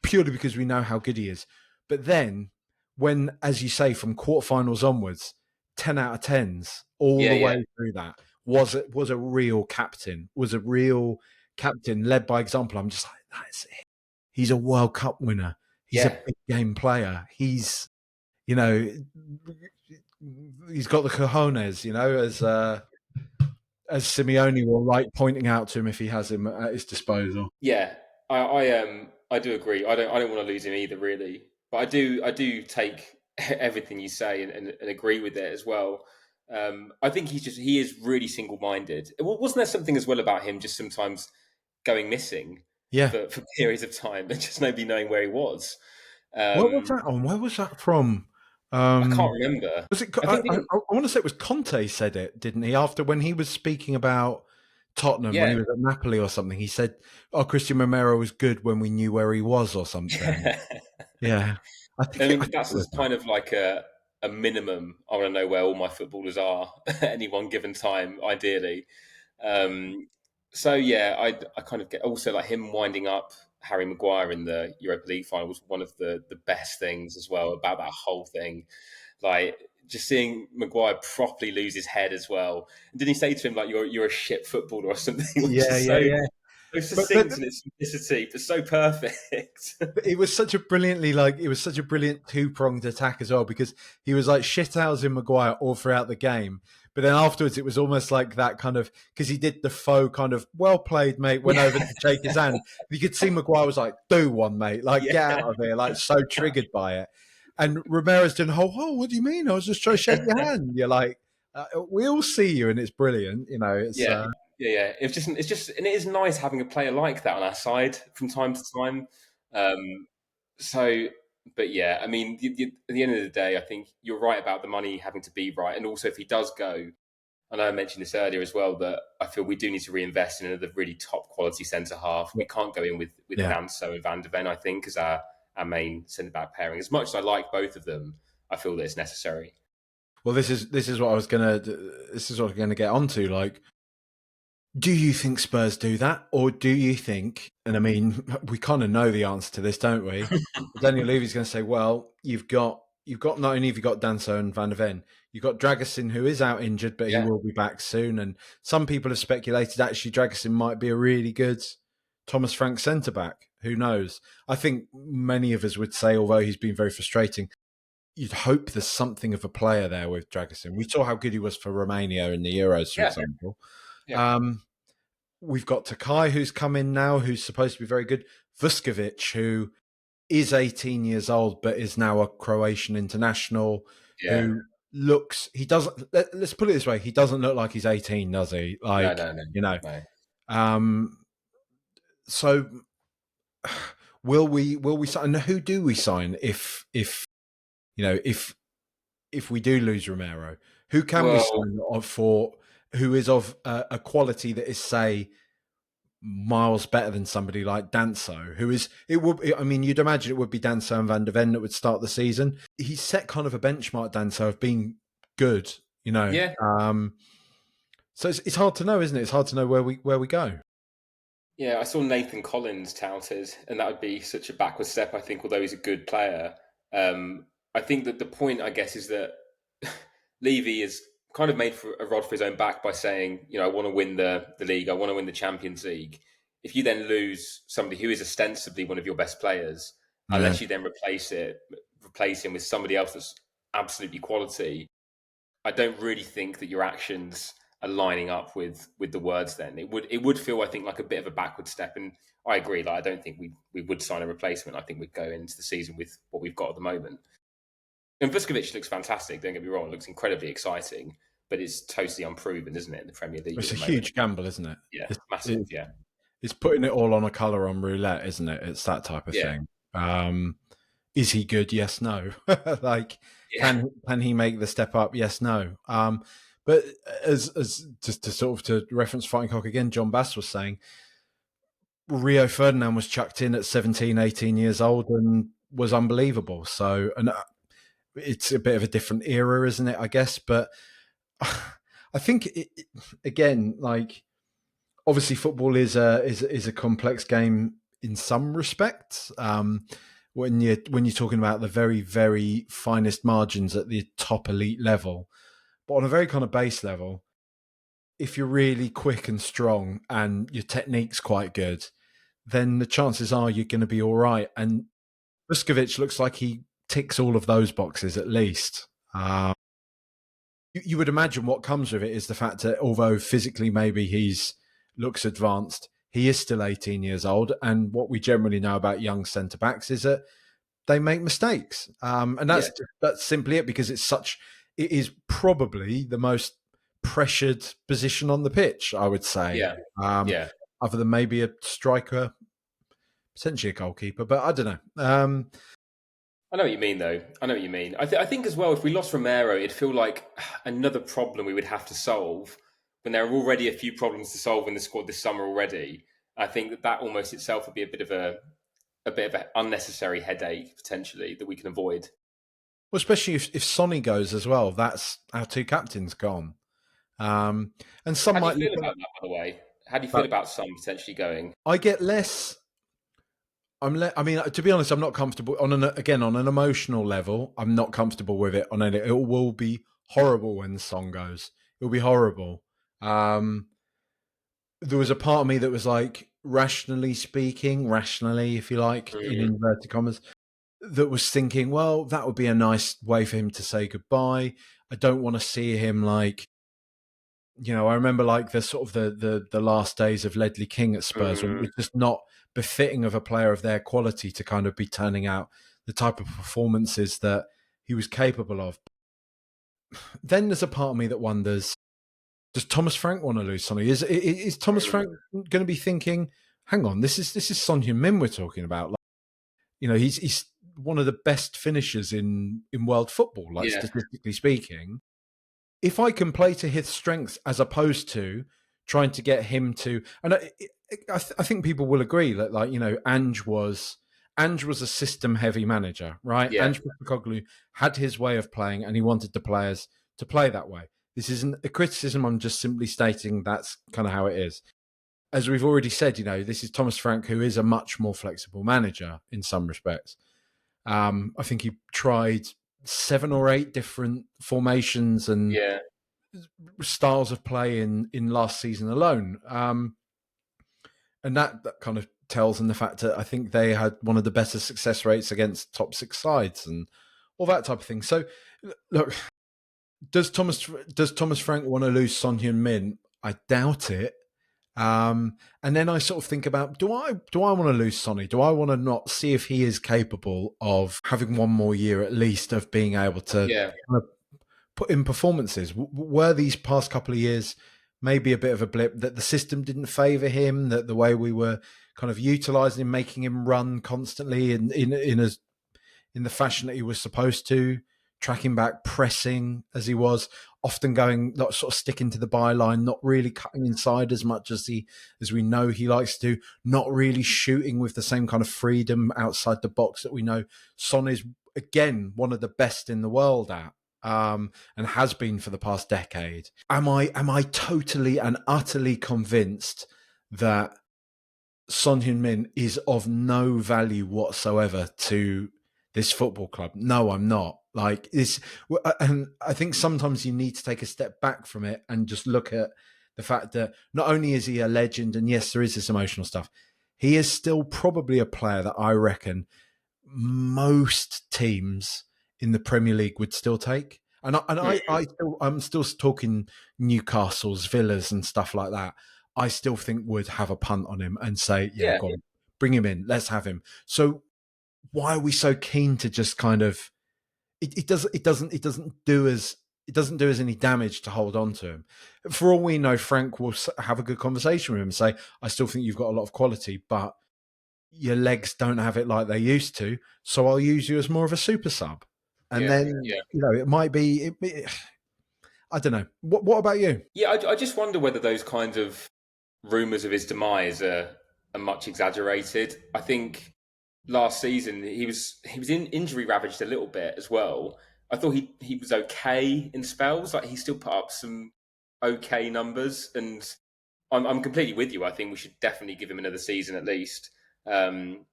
purely because we know how good he is. But then, when, as you say, from quarterfinals onwards, 10 out of 10s all yeah, the yeah, way through that was a real captain, was a real captain led by example. I'm just like, that's it. He's a World Cup winner. He's a yeah, big game player. He's, you know, he's got the cojones, as Simeone will like pointing out to him if he has him at his disposal. yeah. I do agree. I don't want to lose him either, really. But I do take everything you say and agree with it as well. I think he is really single minded. Wasn't there something as well about him just sometimes going missing Yeah. for periods of time and just nobody knowing where he was? What was Um, that on? Where was that from? I can't Um, remember. was it? I think didn't. I want to say it was Conte said it, didn't he? After when he was speaking about Tottenham when Yeah. he was at Napoli or something, he said, "Oh, Christian Romero was good when we knew where he was," or something. Yeah, I I mean, think that's it was just that. kind of like a minimum. I want to know where all my footballers are at any one given time, ideally. Um, so yeah, I kind of get also like him winding up Harry Maguire in the Europa League final was one of the best things as well about that whole thing. Like just seeing Maguire properly lose his head as well. And didn't he say to him like you're a shit footballer or something, which Yeah, is yeah, yeah. so But succinct in its simplicity, but so perfect. it was such a brilliantly like it was such a brilliant 2 pronged attack as well because he was like shithousing Maguire all throughout the game, but then afterwards it was almost like that kind of because he did the faux kind of well played mate went over Yeah, to shake his hand. You could see Maguire was like do one mate like get yeah. out of here like so triggered by it, and Romero's doing the whole what do you mean I was just trying to shake your hand. You're like we all see you and it's brilliant. It's Yeah, yeah. And it is nice having a player like that on our side from time to time. Um, so, but yeah, I mean, at the end of the day, I think you're right about the money having to be right, and also if he does go, I know I mentioned this earlier as well that I feel we do need to reinvest in another really top quality centre half. We can't go in with yeah. Danso and Van de Ven, I think, as our main centre back pairing. As much as I like both of them, I feel that it's necessary. Well, this is what I was gonna this is what I'm gonna get onto like. Do you think Spurs do that, or do you think? And I mean, we kind of know the answer to this, don't we? Daniel Levy's going to say, "Well, you've got not only have you got Danso and Van der Ven, you've got Dragusin who is out injured, but he Yeah, will be back soon." And some people have speculated actually Dragusin might be a really good Thomas Frank centre back. Who knows? I think many of us would say, although he's been very frustrating, you'd hope there's something of a player there with Dragusin. We saw how good he was for Romania in the Euros, for yeah, example. yeah, Um, We've got Takai, who's come in now, who's supposed to be very good. Vuskovic, who is 18 years old, but is now a Croatian international, yeah. who he doesn't, let's put it this way, he doesn't look like he's 18, does he? No, Like, no, no, you know. no. Um, so will we sign? Who do we sign if we do lose Romero? Who can we Well, sign for who is of a quality that is, say, miles better than somebody like Danso, who is it would I mean you'd imagine it would be Danso and Van de Ven that would start the season. He's set kind of a benchmark, Danso, of being good, you know. yeah, So it's hard to know, isn't it? It's hard to know where we go. yeah. I saw Nathan Collins touted, and that would be such a backward step. I think, although he's a good player, I think that the point, I guess, is that Levy is kind of made for a rod for his own back by saying, I want to win the league, I want to win the Champions League. If you then lose somebody who is ostensibly one of your best players, Yeah. unless you then replace him with somebody else that's absolutely quality, I don't really think that your actions are lining up with the words. Then it would feel, I think, like a bit of a backward step. And I agree. Like I don't think we would sign a replacement. I think we'd go into the season with what we've got at the moment. And Vuskovic looks fantastic. Don't get me wrong; it looks incredibly exciting, but it's totally unproven, isn't it, in the Premier League at It's the a moment? huge gamble, isn't it? Yeah, It's, massive. it Yeah, it's putting it all on a colour on roulette, isn't it? It's that type of Yeah, thing. Is he good? Yes, no. Like, yeah, can he make the step up? Yes, no. But as just to sort of to reference Fighting Cock again, John Bass was saying Rio Ferdinand was chucked in at 17, 18 years old and was unbelievable. So, and it's a bit of a different era, isn't it? I guess, but I think again, like obviously, football is a complex game in some respects. When you're talking about the very very finest margins at the top elite level, but on a very kind of base level, if you're really quick and strong and your technique's quite good, then the chances are you're going to be all right. And Vuskovic looks like he ticks all of those boxes at least. You would imagine what comes with it is the fact that although physically maybe he's looks advanced, he is still 18 years old. And what we generally know about young centre backs is that they make mistakes, and yeah, that's simply it because it is probably the most pressured position on the pitch. I would say, yeah, um, yeah. other than maybe a striker, potentially a goalkeeper, but I don't know. I know what you mean, though. I know what you mean. I think as well, if we lost Romero, it'd feel like another problem we would have to solve when there are already a few problems to solve in the squad this summer already. I think that almost itself would be a bit of an unnecessary headache potentially that we can avoid. Well, especially if Sonny goes as well, that's our two captains gone. And some How do you might look feel at about that, by the way? How do you feel that. about Son potentially going? I get less. I mean, to be honest, I'm not comfortable on an emotional level. I'm not comfortable with it. It will be horrible when the song goes. It will be horrible. Um, there was a part of me that was like, rationally speaking, rationally, if you like, in Mm, inverted commas, that was thinking, well, that would be a nice way for him to say goodbye. I don't want to see him like, I remember like the sort of the last days of Ledley King at Spurs when it mm, was just not befitting of a player of their quality to kind of be turning out the type of performances that he was capable of. Then there's a part of me that wonders: does Thomas Frank want to lose something? Is Thomas mm. Frank going to be thinking, "Hang on, this is Son Heung-min we're talking about"? Like, he's one of the best finishers in world football, like Yeah, statistically speaking. If I can play to his strengths as opposed to trying to get him to, and I think people will agree that like Ange was a system heavy manager, right? yeah, Ange Postecoglou had his way of playing, and he wanted the players to play that way. This isn't a criticism. I'm just simply stating that's kind of how it is. As we've already said, this is Thomas Frank, who is a much more flexible manager in some respects. I think he tried 7 or 8 different formations and yeah, styles of play in last season alone. And that kind of tells in the fact that I think they had one of the better success rates against top 6 sides and all that type of thing. So, look, does Thomas Frank want to lose Son Heung-min? I doubt it. And then I sort of think about do I want to lose Sonny? Do I want to not see if he is capable of having one more year at least of being able to yeah, kind of put in performances? Were these past couple of years maybe a bit of a blip that the system didn't favour him, that the way we were kind of utilising him, making him run constantly in the fashion that he was supposed to, tracking back, pressing as he was, often going not sort of sticking to the byline, not really cutting inside as much as we know he likes to, not really shooting with the same kind of freedom outside the box that we know Son is again one of the best in the world at. And has been for the past decade. Am I totally and utterly convinced that Son Heung-min is of no value whatsoever to this football club? No, I'm not. Like this, and I think sometimes you need to take a step back from it and just look at the fact that not only is he a legend, and yes, there is this emotional stuff, he is still probably a player that I reckon most teams in the Premier League would still take. mm, I'm still talking Newcastle's, Villas, and stuff like that. I still think would have a punt on him and say, "Yeah, yeah. go on, bring him in, let's have him." So why are we so keen to just kind of? It doesn't do us it doesn't do us any damage to hold on to him. For all we know, Frank will have a good conversation with him and say, I still think you've got a lot of quality, but your legs don't have it like they used to, so I'll use you as more of a super sub. And Yeah, then, it might be, I don't know. What about you? yeah. I just wonder whether those kinds of rumours of his demise are much exaggerated. I think last season he was injury ravaged a little bit as well. I thought he was okay in spells. Like he still put up some okay numbers, and I'm completely with you. I think we should definitely give him another season at least. Um,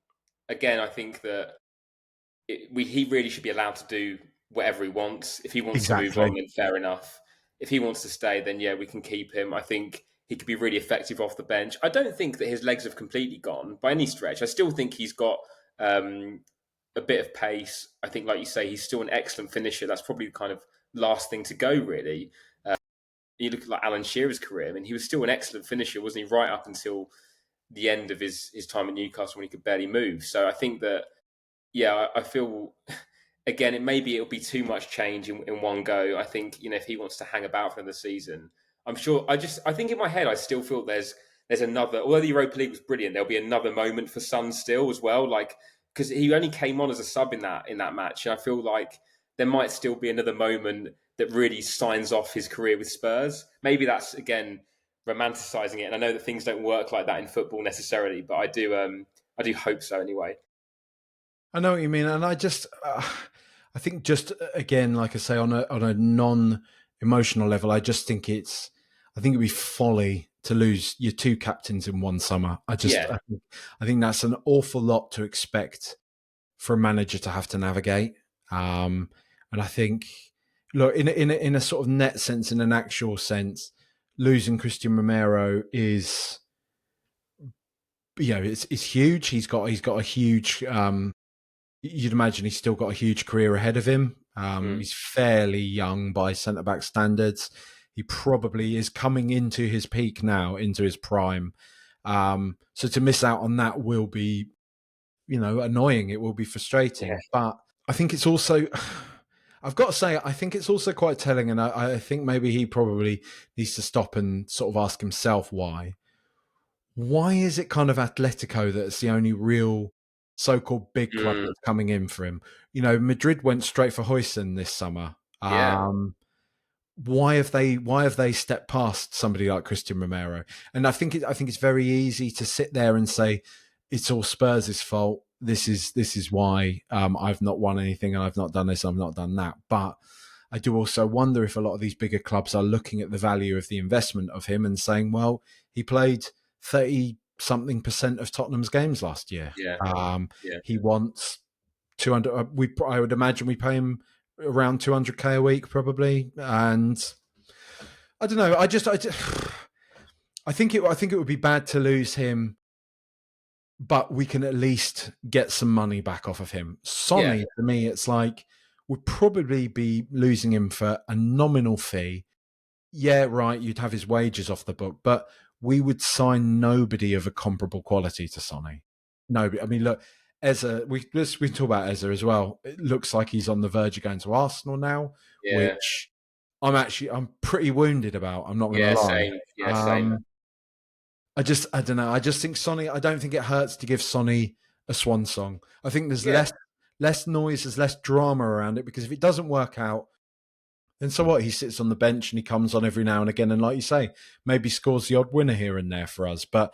Again, I think that he really should be allowed to do whatever he wants. If he wants to move on, Exactly. then fair enough. If he wants to stay, then yeah, we can keep him. I think he could be really effective off the bench. I don't think that his legs have completely gone by any stretch. I still think he's got a bit of pace. I think, like you say, he's still an excellent finisher. That's probably the kind of last thing to go, really. You look at like Alan Shearer's career. I mean, he was still an excellent finisher, wasn't he? Right up until the end of his time at Newcastle when he could barely move. So I think that yeah, I feel again it'll be too much change in one go. I think if he wants to hang about for another season, I'm sure. I think in my head I still feel there's another. Although the Europa League was brilliant, there'll be another moment for Son still as well. Like because he only came on as a sub in that match, and I feel like there might still be another moment that really signs off his career with Spurs. Maybe that's again romanticizing it, and I know that things don't work like that in football necessarily, but I do hope so anyway. I know what you mean, and I think just again, like I say, on a non-emotional level, I just think I think it'd be folly to lose your two captains in one summer. Yeah, I think that's an awful lot to expect for a manager to have to navigate. And I think, look, in a sort of net sense, in an actual sense, losing Christian Romero is, it's huge. He's got a huge. You'd imagine he's still got a huge career ahead of him. mm, He's fairly young by centre back standards. He probably is coming into his peak now, into his prime. So to miss out on that will be, annoying. It will be yeah, frustrating. But I think it's also, I've got to say, I think it's also quite telling. And I think maybe he probably needs to stop and sort of ask himself why. Why is it kind of Atletico that's the only real so-called big club mm, that's coming in for him? Madrid went straight for Huijsen this summer. yeah, Why have they stepped past somebody like Christian Romero? And I think it's very easy to sit there and say it's all Spurs' fault. This is why I've not won anything and I've not done this, I've not done that. But I do also wonder if a lot of these bigger clubs are looking at the value of the investment of him and saying, well, he played 30 something percent of Tottenham's games last year. yeah, yeah, He wants 200. I would imagine we pay him around 200k a week probably, and I don't know. I think it would be bad to lose him, but we can at least get some money back off of him. yeah, Sonny, to me, it's like we'd probably be losing him for a nominal fee. Yeah, right, you'd have his wages off the book, but we would sign nobody of a comparable quality to Sonny. Nobody. I mean, look, Eza, we talk about Eza as well. It looks like he's on the verge of going to Arsenal now, yeah, which I'm pretty wounded about. I'm not going to yeah. lie. Same, yeah, same. I don't know. I just think Sonny. I don't think it hurts to give Sonny a swan song. I think there's Yeah, less noise, there's less drama around it because if it doesn't work out, then so what? He sits on the bench and he comes on every now and again, and like you say, maybe scores the odd winner here and there for us. But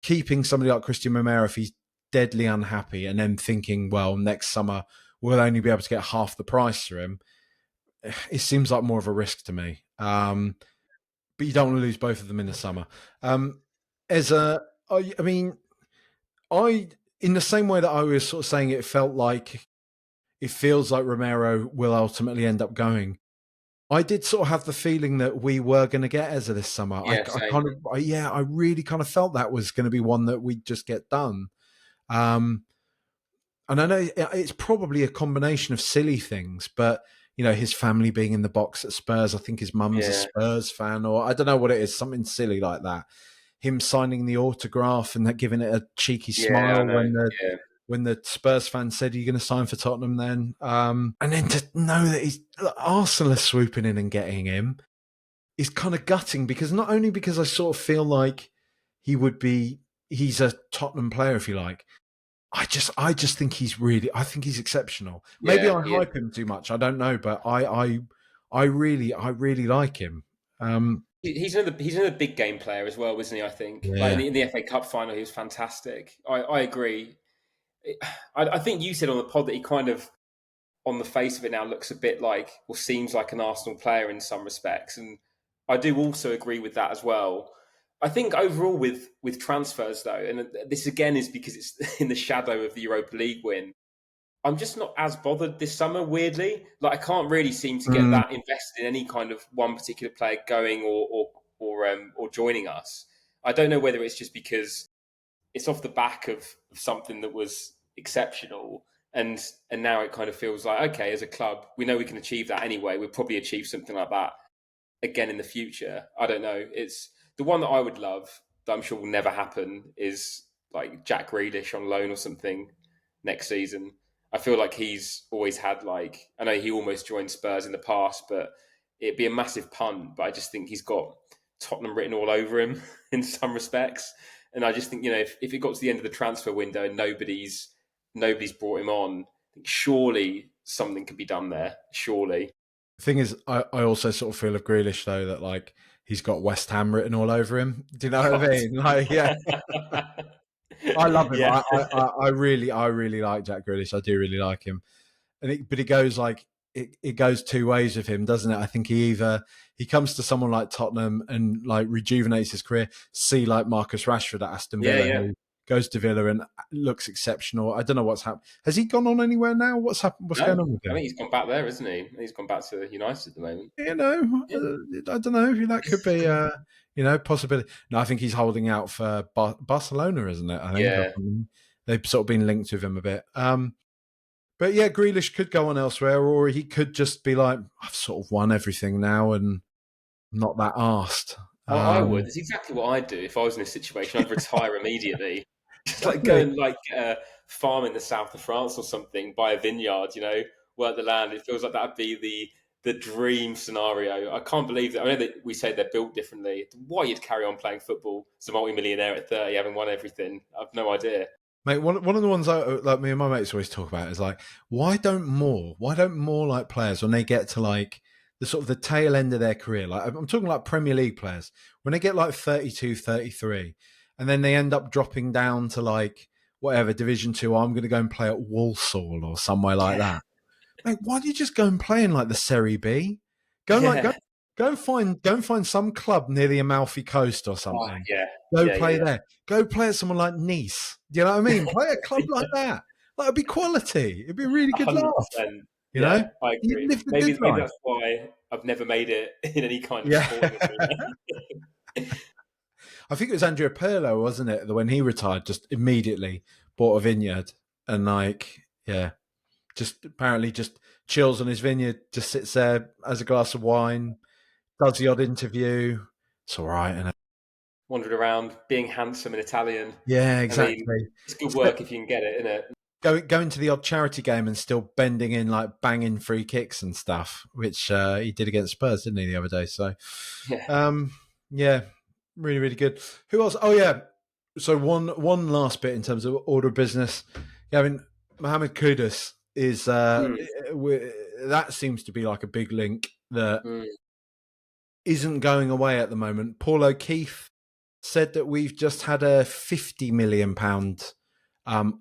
keeping somebody like Christian Romero, if he's deadly unhappy, and then thinking, well, next summer we'll only be able to get half the price for him, it seems like more of a risk to me. But you don't want to lose both of them in the summer. As a, I mean, I in the same way that I was sort of saying, it feels like Romero will ultimately end up going. I did sort of have the feeling that we were going to get Eza this summer. yeah, same. I really kind of felt that was going to be one that we'd just get done. Um, and I know it's probably a combination of silly things, but his family being in the box at Spurs. I think his mum's a Yeah, Spurs fan, or I don't know what it is, something silly like that. Him signing the autograph and that giving it a cheeky yeah. I smile know. when Yeah, when the Spurs fans said, "Are you going to sign for Tottenham then?" And then to know that Arsenal are swooping in and getting him is kind of gutting, because not only because I sort of feel like he's a Tottenham player, if you like. I just think I think he's exceptional. Maybe Yeah, I hype him too much. I don't know, but I really like him. He's another big game player as well, isn't he? I think like Yeah. in the FA Cup final, he was fantastic. I agree. I think you said on the pod that he kind of, on the face of it now, looks a bit like, or seems like, an Arsenal player in some respects, and I do also agree with that as well. I think overall with transfers though, and this again is because it's in the shadow of the Europa League win, I'm just not as bothered this summer, weirdly. Like, I can't really seem to get Mm, that invested in any kind of one particular player going or joining us. I don't know whether it's just because it's off the back of something that was exceptional, and now it kind of feels like, okay, as a club, we know we can achieve that anyway. We'll probably achieve something like that again in the future. I don't know. It's the one that I would love, that I'm sure will never happen, is like Jack Grealish on loan or something next season. I feel like he's always had, like, I know he almost joined Spurs in the past, but it'd be a massive punt. But I just think he's got Tottenham written all over him in some respects. And I just think, if it got to the end of the transfer window and nobody's brought him on, I think surely something could be done there. Surely. the thing is, I also sort of feel of Grealish though that like he's got West Ham written all over him. Do you know what I God. mean? Like, yeah, I love him. Yeah. I really like Jack Grealish. I do really like him. But it goes like it goes two ways with him, doesn't it? I think he comes to someone like Tottenham and like rejuvenates his career. See like Marcus Rashford at Aston Yeah, Villa, yeah. who goes to Villa and looks exceptional. I don't know what's happened. Has he gone on anywhere now? What's happened? What's No, going on with I him? think he's gone back there, isn't he? He's gone back to United at the moment. You know, Yeah. I don't know. That could be possibility. No, I think he's holding out for Barcelona, isn't it? I think Yeah. they've sort of been linked with him a bit. But yeah, Grealish could go on elsewhere, or he could just be like, I've sort of won everything now and I'm not that arsed. I would. It's exactly what I'd do if I was in this situation. I'd retire immediately. Just like go Exactly. and like farm in the south of France or something, buy a vineyard, work the land. It feels like that'd be the dream scenario. I can't believe that. I know that we say they're built differently. Why you'd carry on playing football as a multi-millionaire at 30, having won everything? I've no idea. Mate, one of the ones like me and my mates always talk about is like, why don't more like players, when they get to like the sort of the tail end of their career, like I'm talking like Premier League players, when they get like 32, 33, and then they end up dropping down to like whatever Division 2, I'm going to go and play at Walsall or somewhere like Yeah, that. Mate, why don't you just go and play in like the Serie B? Go and like yeah. go and find some club near the Amalfi Coast or Oh, something. yeah, Go yeah, play yeah, there. Go play at someone like Nice. Do you know what I mean? Play at a club like that. That'd be quality. It'd be a really yeah. good laugh. 100%. You know, Yeah, I you agree. live the good Maybe life. that's why I've never made it in any kind of Yeah, sporting arena. I think it was Andrea Pirlo, wasn't it? That when he retired, just immediately bought a vineyard and like, yeah, just apparently just chills on his vineyard, just sits there, has a glass of wine, does the odd interview. It's all right, and Wandered around being handsome and Italian. yeah, I mean, exactly. it's good work if you can get it, isn't it? Going to the odd charity game and still bending in like banging free kicks and stuff, which he did against Spurs, didn't he, the other day? So, Yeah. yeah, really good. Who else? Oh yeah. So one last bit in terms of order of business. Gavin, Mohamed Kudus is Mm, that seems to be like a big link that mm. isn't going away at the moment. Paul O'Keefe said that we've just had a £50 million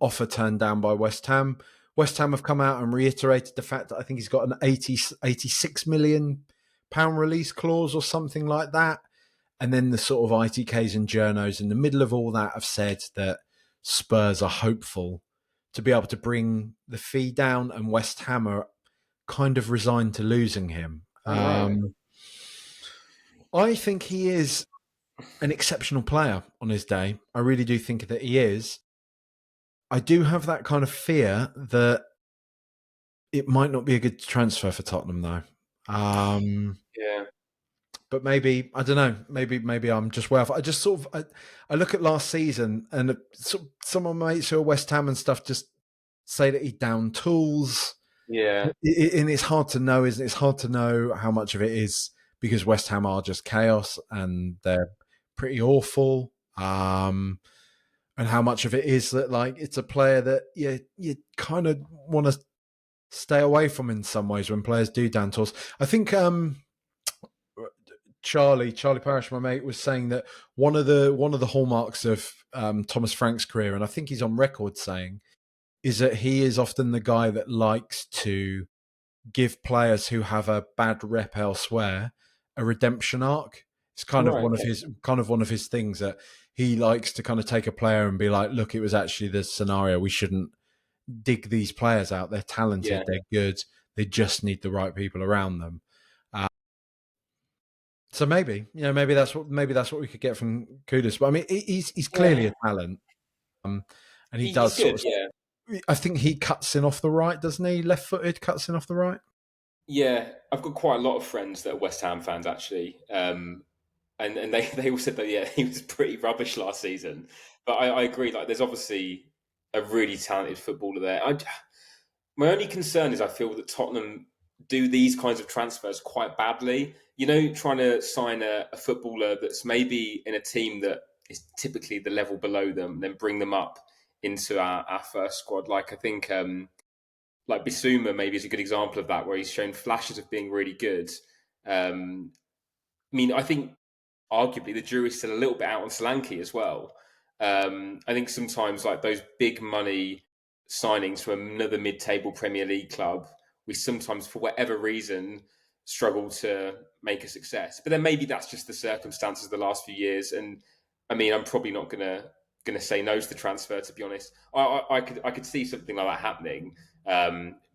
offer turned down by West Ham. West Ham have come out and reiterated the fact that I think he's got an 86 million pound release clause or something like that. And then the sort of ITKs and journos in the middle of all that have said that Spurs are hopeful to be able to bring the fee down, and West Ham are kind of resigned to losing him. Oh, right. I think he is an exceptional player on his day. I really do think that he is. I do have that kind of fear that it might not be a good transfer for Tottenham, though. Yeah. But maybe I don't know. Maybe I'm just way off. I just sort of I look at last season and some of my mates who are West Ham and stuff just say that he downed tools. Yeah. And it's hard to know, isn't it? It's hard to know how much of it is because West Ham are just chaos and they're pretty awful. And how much of it is that like it's a player that you kind of want to stay away from in some ways when players do down tools. I think Charlie Parish, my mate, was saying that one of the hallmarks of Thomas Frank's career, and I think he's on record saying, is that he is often the guy that likes to give players who have a bad rep elsewhere a redemption arc. It's kind of Right. one of his things that he likes to kind of take a player and be like, look, it was actually this scenario. We shouldn't dig these players out. They're talented, Yeah. they're good. They just need the right people around them. So maybe that's what we could get from Kudus. But I mean, he's clearly a talent, and he He's does good. sort of. Yeah. I think he cuts in off the right, doesn't he? Left-footed, cuts in off the right. Yeah. I've got quite a lot of friends that are West Ham fans actually. And they all said that he was pretty rubbish last season. But I agree. Like, there's obviously a really talented footballer there. My only concern is I feel that Tottenham do these kinds of transfers quite badly. Trying to sign a footballer that's maybe in a team that is typically the level below them, then bring them up into our first squad. Like, I think like Bissouma maybe is a good example of that, where he's shown flashes of being really good. I mean, I think arguably the jury's still a little bit out on Solanke as well. I think sometimes like those big money signings from another mid-table Premier League club, we sometimes, for whatever reason, struggle to make a success. But then maybe that's just the circumstances of the last few years. And I mean, I'm probably not gonna say no to the transfer. To be honest, I could see something like that happening.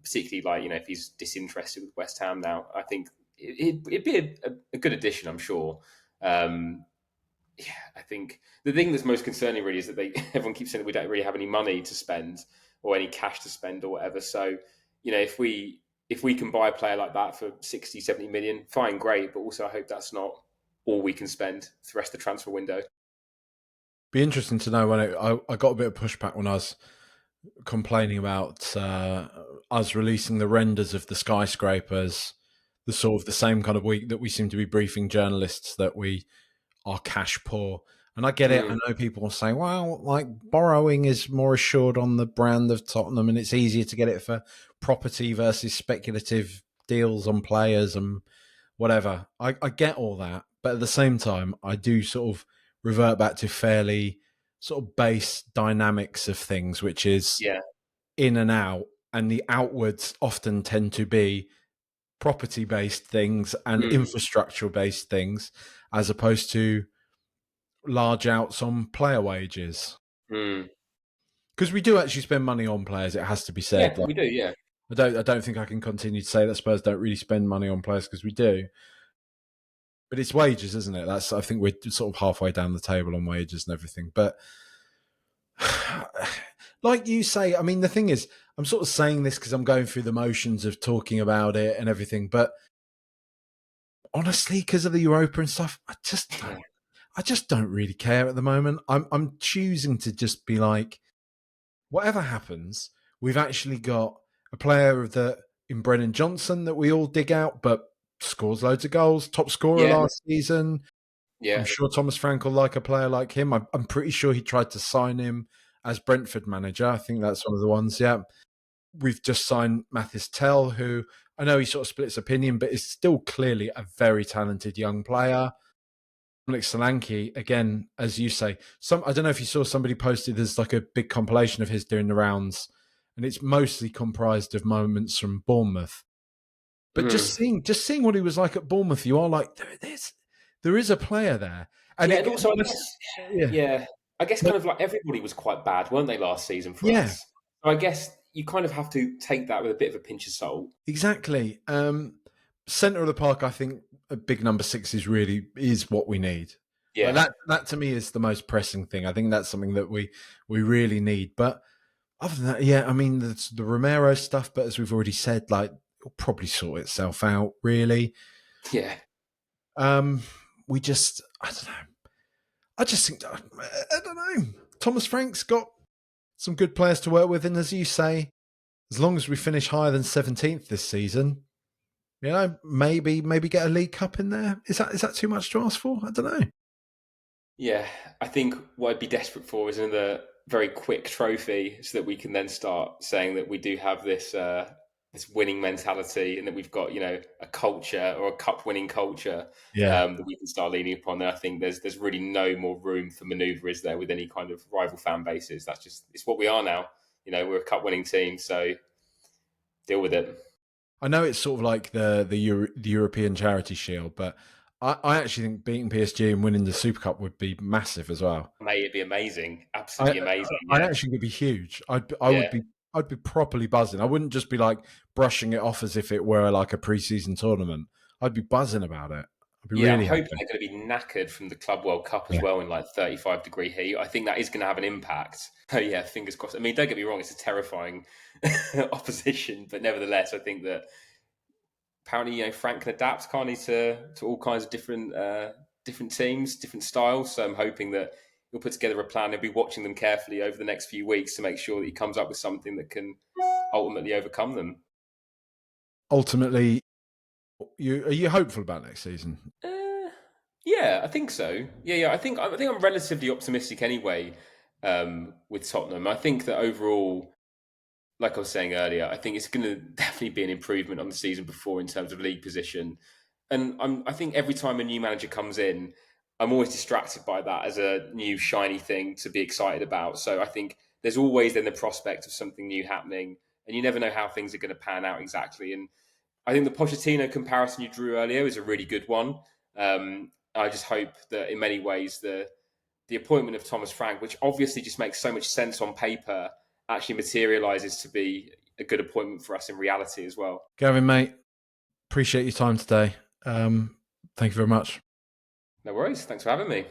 Particularly like if he's disinterested with West Ham now, I think it'd be a good addition. I'm sure. Um, yeah, I think the thing that's most concerning really is that everyone keeps saying that we don't really have any money to spend or any cash to spend or whatever. So, if we can buy a player like that for 60, 70 million, fine, great. But also I hope that's not all we can spend for the rest of the transfer window. Be interesting to know when I got a bit of pushback when I was complaining about us releasing the renders of the skyscrapers, the sort of the same kind of week that we seem to be briefing journalists that we are cash poor. And I get it. I know people are saying, well, like borrowing is more assured on the brand of Tottenham and it's easier to get it for property versus speculative deals on players and whatever. I get all that. But at the same time, I do sort of revert back to fairly sort of base dynamics of things, which is Yeah. in and out. And the outwards often tend to be property based things and infrastructure based things as opposed to large outs on player wages. Mm. Because we do actually spend money on players, it has to be said. Yeah, Like, we do. Yeah. I don't think I can continue to say that Spurs don't really spend money on players because we do. But it's wages, isn't it? I think we're sort of halfway down the table on wages and everything. But like you say, I mean, the thing is, I'm sort of saying this because I'm going through the motions of talking about it and everything. But honestly, because of the Europa and stuff, I just don't really care at the moment. I'm choosing to just be like, whatever happens, we've actually got a player in Brennan Johnson that we all dig out, but scores loads of goals, top scorer Yeah. last season. I'm Yeah. sure Thomas Frank will like a player like him. I'm pretty sure he tried to sign him as Brentford manager. I think that's one of the ones. Yeah. We've just signed Mathis Tell, who I know he sort of splits opinion, but is still clearly a very talented young player. Dominic Solanke, again, as you say, I don't know if you saw somebody posted there's like a big compilation of his doing the rounds, and it's mostly comprised of moments from Bournemouth. But just seeing what he was like at Bournemouth, you are like, there is a player there. And Yeah, and also yeah. I guess kind of like everybody was quite bad, weren't they, last season for Yeah. us? So I guess you kind of have to take that with a bit of a pinch of salt. Exactly. Centre of the park, I think a big number 6 is what we need. Yeah. Like that to me is the most pressing thing. I think that's something that we really need. But other than that, yeah, I mean the Romero stuff, but as we've already said, like it'll probably sort itself out, really. Yeah. I don't know. I just think I don't know. Thomas Frank's got some good players to work with, and as you say, as long as we finish higher than 17th this season, maybe get a League Cup in there. Is that too much to ask for? I don't know. Yeah, I think what I'd be desperate for is another very quick trophy, so that we can then start saying that we do have this winning mentality, and that we've got a culture, or a cup winning culture, Yeah. that we can start leaning upon. And I think there's really no more room for manoeuvre, is there, with any kind of rival fan bases? It's what we are now. We're a cup winning team, so deal with it. I know it's sort of like the European Charity Shield, but I actually think beating PSG and winning the Super Cup would be massive as well. Mate, it'd be amazing, I absolutely amazing. I Yeah, actually would be huge. yeah. I'd be properly buzzing. I wouldn't just be like brushing it off as if it were like a preseason tournament. I'd be buzzing about it. I'd be Yeah, I'm really hoping happy. they're going to be knackered from the Club World Cup as Yeah. well, in like 35-degree heat. I think that is going to have an impact. Oh yeah, fingers crossed. I mean, don't get me wrong; it's a terrifying opposition, but nevertheless, I think that apparently, Frank can adapt, can't he, to all kinds of different teams, different styles. So I'm hoping that he'll put together a plan. He'll be watching them carefully over the next few weeks to make sure that he comes up with something that can ultimately overcome them. Ultimately, are you hopeful about next season? Uh, yeah, I think so. Yeah. I think I'm relatively optimistic anyway, with Tottenham. I think that overall, like I was saying earlier, I think it's going to definitely be an improvement on the season before in terms of league position. And I think every time a new manager comes in, I'm always distracted by that as a new shiny thing to be excited about. So I think there's always then the prospect of something new happening, and you never know how things are going to pan out exactly. And I think the Pochettino comparison you drew earlier is a really good one. I just hope that in many ways the appointment of Thomas Frank, which obviously just makes so much sense on paper, actually materialises to be a good appointment for us in reality as well. Gavin, mate, appreciate your time today. Thank you very much. No worries. Thanks for having me.